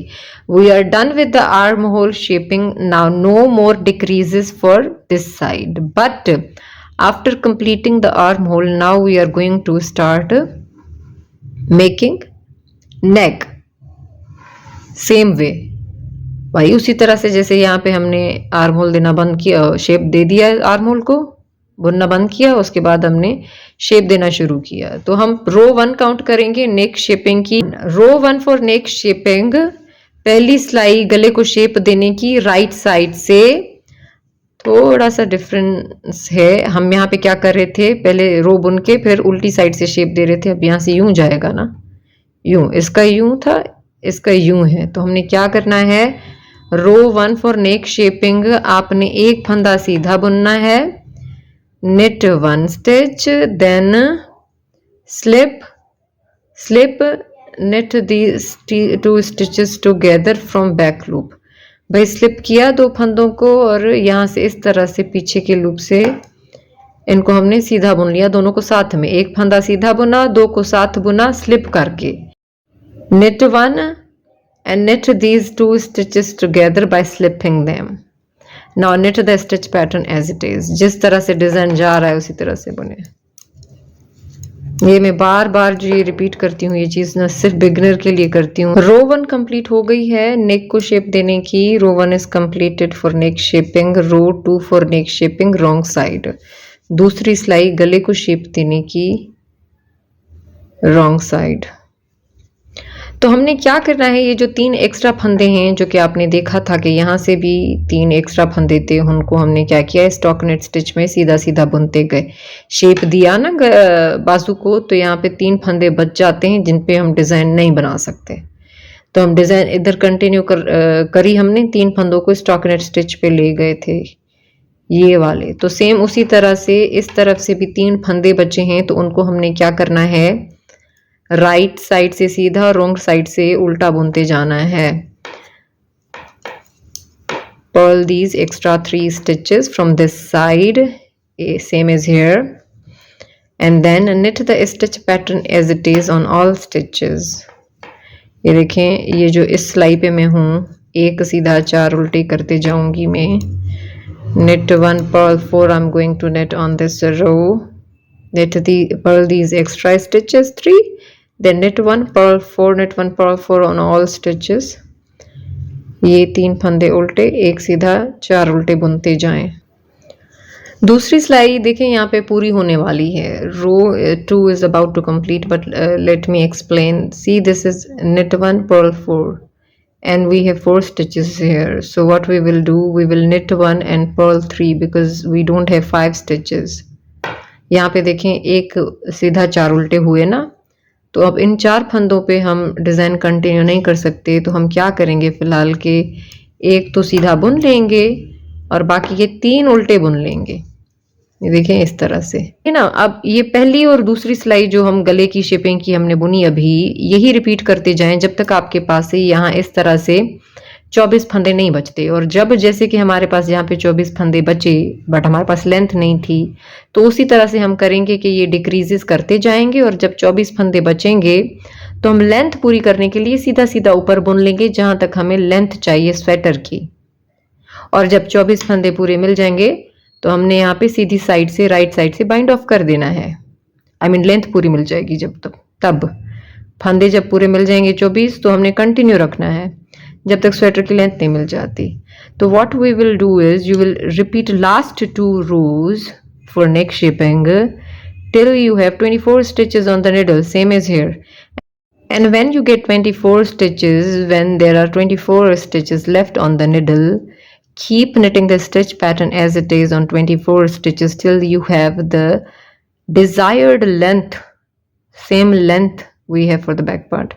S1: We are done with the arm hole shaping. Now no more decreases for this side, but after completing the armhole now we are going to start making neck same way। वही उसी तरह से जैसे यहाँ पे हमने आर्म होल देना बंद किया, शेप दे दिया आर्म होल को, बुनना बंद किया, उसके बाद हमने शेप देना शुरू किया। तो हम रो 1 काउंट करेंगे नेक शेपिंग की। रो 1 फॉर नेक शेपिंग, पहली सिलाई गले को शेप देने की राइट साइड से थोड़ा सा डिफरेंस है। हम यहाँ पे क्या कर रहे थे, पहले रो बुन के फिर उल्टी साइड से शेप दे रहे थे। अब यहाँ से यूं जाएगा ना, यूं, इसका यूं था, इसका यूं है। तो हमने क्या करना है, रो 1 फॉर नेक शेपिंग आपने एक फंदा सीधा बुनना है, knit 1 stitch, then slip knit these 2 stitches together from back loop। भाई स्लिप किया 2 फंदों को और यहाँ से इस तरह से पीछे के लूप से इनको हमने सीधा बुन लिया, दोनों को साथ में। एक फंदा सीधा बुना, 2 को साथ बुना स्लिप करके। knit 1 and knit these 2 stitches together by slipping them। now knit the stitch pattern as it is। जिस तरह से डिजाइन जा रहा है उसी तरह से बुने। ये मैं बार बार जो ये रिपीट करती हूँ, ये चीज ना सिर्फ बिगिनर के लिए करती हूँ। रो 1 कंप्लीट हो गई है नेक को शेप देने की। Row 1 is completed for neck shaping. Row 2 for neck shaping wrong side, दूसरी सिलाई गले को शेप देने की रॉन्ग साइड। तो हमने क्या करना है, ये जो 3 एक्स्ट्रा फंदे हैं जो कि आपने देखा था कि यहाँ से भी 3 एक्स्ट्रा फंदे थे, उनको हमने क्या किया, स्टॉकनेट स्टिच में सीधा सीधा बुनते गए। शेप दिया ना बाजू को, तो यहाँ पे 3 फंदे बच जाते हैं जिन पे हम डिज़ाइन नहीं बना सकते। तो हम डिज़ाइन इधर कंटिन्यू करी हमने, 3 फंदों को स्टॉकनेट स्टिच पे ले गए थे ये वाले। तो सेम उसी तरह से इस तरफ से भी 3 फंदे बचे हैं, तो उनको हमने क्या करना है, राइट साइड से सीधा, रॉन्ग साइड से उल्टा बुनते जाना है। Purl these extra 3 stitches from this side, same as here, and then knit the stitch pattern as it is on all stitches। ये देखें, ये जो इस सिलाई पे मैं हूँ, एक सीधा 4 उल्टे करते जाऊंगी मैं। knit 1 purl 4 I'm going to knit on this row। purl these extra stitches 3, then knit 1 purl 4, knit 1 purl 4 on all stitches। ये 3 फंदे उल्टे, एक सीधा, 4 उल्टे बुनते जाएं। दूसरी सिलाई देखें यहाँ पे पूरी होने वाली है। Row 2 is about to complete, but let me explain। see, this is knit 1 purl 4 and we have 4 stitches here। so what we will do, we will knit 1 and purl 3 because we don't have 5 stitches। यहाँ पे देखें एक सीधा 4 उल्टे हुए ना, तो अब इन 4 फंदों पे हम डिज़ाइन कंटिन्यू नहीं कर सकते। तो हम क्या करेंगे, फ़िलहाल के एक तो सीधा बुन लेंगे और बाकी के 3 उल्टे बुन लेंगे। ये देखें इस तरह से है ना। अब ये पहली और दूसरी सिलाई जो हम गले की शेपिंग की हमने बुनी अभी, यही रिपीट करते जाएं जब तक आपके पास से यहाँ इस तरह से 24 फंदे नहीं बचते। और जब जैसे कि हमारे पास यहाँ पे 24 फंदे बचे बट हमारे पास लेंथ नहीं थी, तो उसी तरह से हम करेंगे कि ये डिक्रीजेस करते जाएंगे और जब 24 फंदे बचेंगे तो हम लेंथ पूरी करने के लिए सीधा सीधा ऊपर बुन लेंगे जहाँ तक हमें लेंथ चाहिए स्वेटर की। और जब 24 फंदे पूरे मिल जाएंगे तो हमने यहाँ पे सीधी साइड से, राइट साइड से बाइंड ऑफ कर देना है। आई मीन लेंथ पूरी मिल जाएगी जब तब फंदे जब पूरे मिल जाएंगे 24, तो हमने कंटिन्यू रखना है जब तक स्वेटर की लेंथ नहीं मिल जाती। तो what we will do is, you will repeat last 2 rows for neck shaping till you have 24 stitches on the needle, same as here। and when you get 24 stitches, when there are 24 stitches left on the needle, keep knitting the stitch pattern as it is on 24 stitches till you have the desired length, same length we have for the back part।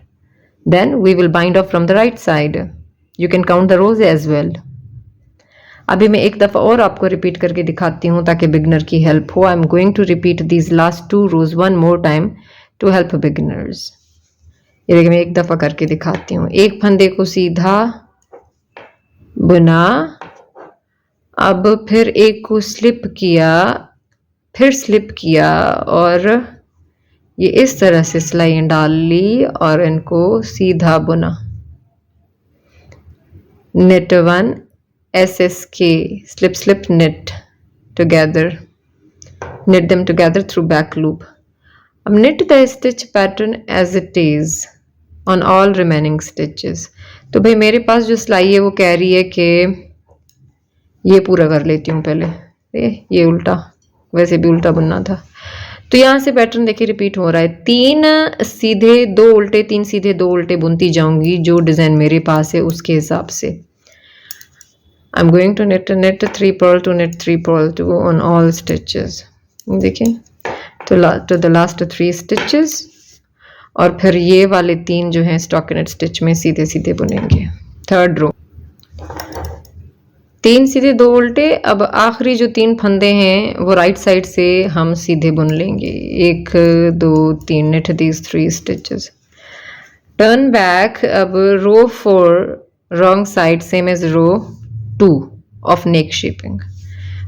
S1: then we will bind off from the right side। you can count the rows as well। अभी मैं एक दफ़ा और आपको रिपीट करके दिखाती हूँ ताकि बिगनर की हेल्प हो. I am going to repeat these last 2 rows one more time to help beginners. ये देखिए मैं एक दफ़ा करके दिखाती हूँ. एक फंदे को सीधा बुना, अब फिर एक को स्लिप किया, फिर स्लिप किया और ये इस तरह से सिलाई डाल ली और इनको सीधा बुना. knit 1 SSK slip slip knit together, knit them together through back loop. अब knit the stitch pattern as it is on all remaining stitches. तो भाई मेरे पास जो सिलाई है वो कह रही है कि ये पूरा कर लेती हूँ पहले. ये उल्टा, वैसे भी उल्टा बुनना था. तो यहाँ से पैटर्न देखिए रिपीट हो रहा है. 3 सीधे 2 उल्टे, 3 सीधे 2 उल्टे बुनती जाऊंगी जो डिज़ाइन मेरे पास है उसके हिसाब से. I am going to knit 3 purl to knit 3 purl to on all stitches. देखिए to the last 3 stitches और फिर ये वाले 3 जो हैं स्टॉकिनेट स्टिच में सीधे सीधे बुनेंगे. थर्ड रो 3 सीधे 2 उल्टे. अब आखिरी जो 3 फंदे हैं वो राइट साइड से हम सीधे बुन लेंगे. 1 2 3 knit these 3 stitches. Turn back. अब row 4 wrong side same as row 2 of neck shaping.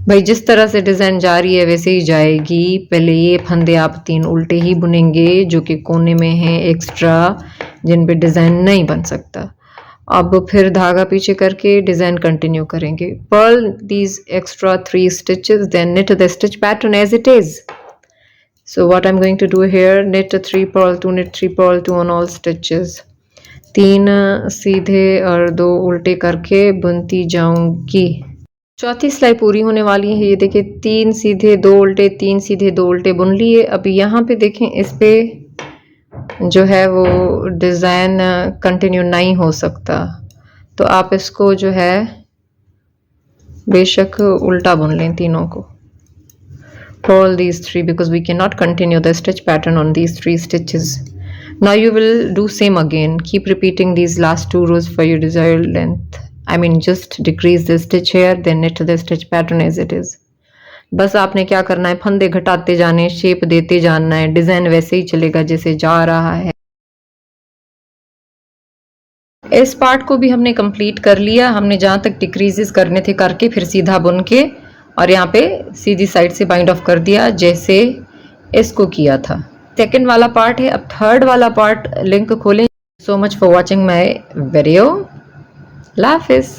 S1: भाई जिस तरह से डिज़ाइन जा रही है वैसे ही जाएगी. पहले ये फंदे आप 3 उल्टे ही बुनेंगे जो कि कोने में हैं एक्स्ट्रा, जिन पे डिज़ाइन नहीं बन सकता. अब फिर धागा पीछे करके डिज़ाइन कंटिन्यू करेंगे. Purl these extra 3 stitches, then knit the stitch pattern as it is. So what I'm going to do here, knit 3 purl 2 knit 3 purl 2 on all stitches. 3 सीधे और 2 उल्टे करके बुनती जाऊंगी. चौथी सिलाई पूरी होने वाली है. ये देखिए 3 सीधे 2 उल्टे, 3 सीधे 2 उल्टे बुन लिए. अब यहाँ पे देखें इस पे जो है वो डिज़ाइन कंटिन्यू नहीं हो सकता, तो आप इसको जो है बेशक उल्टा बुन लें तीनों को. purl these 3 because we cannot continue the stitch pattern on these 3 stitches. Now you will do same again. Keep repeating these last 2 rows for your desired length. I mean just decrease the stitch here, then knit the stitch pattern as it is. बस आपने क्या करना है, फंदे घटाते जाने, शेप देते जाना है. डिज़ाइन वैसे ही चलेगा जैसे जा रहा है. इस पार्ट को भी हमने कंप्लीट कर लिया. हमने जहाँ तक डिक्रीजेस करने थे करके फिर सीधा बुन के और यहाँ पे सीधी साइड से बाइंड ऑफ कर दिया जैसे इसको किया था. सेकंड वाला पार्ट है. अब थर्ड वाला पार्ट लिंक खोलें. So much for watching my video. अल्लाह हाफिज़.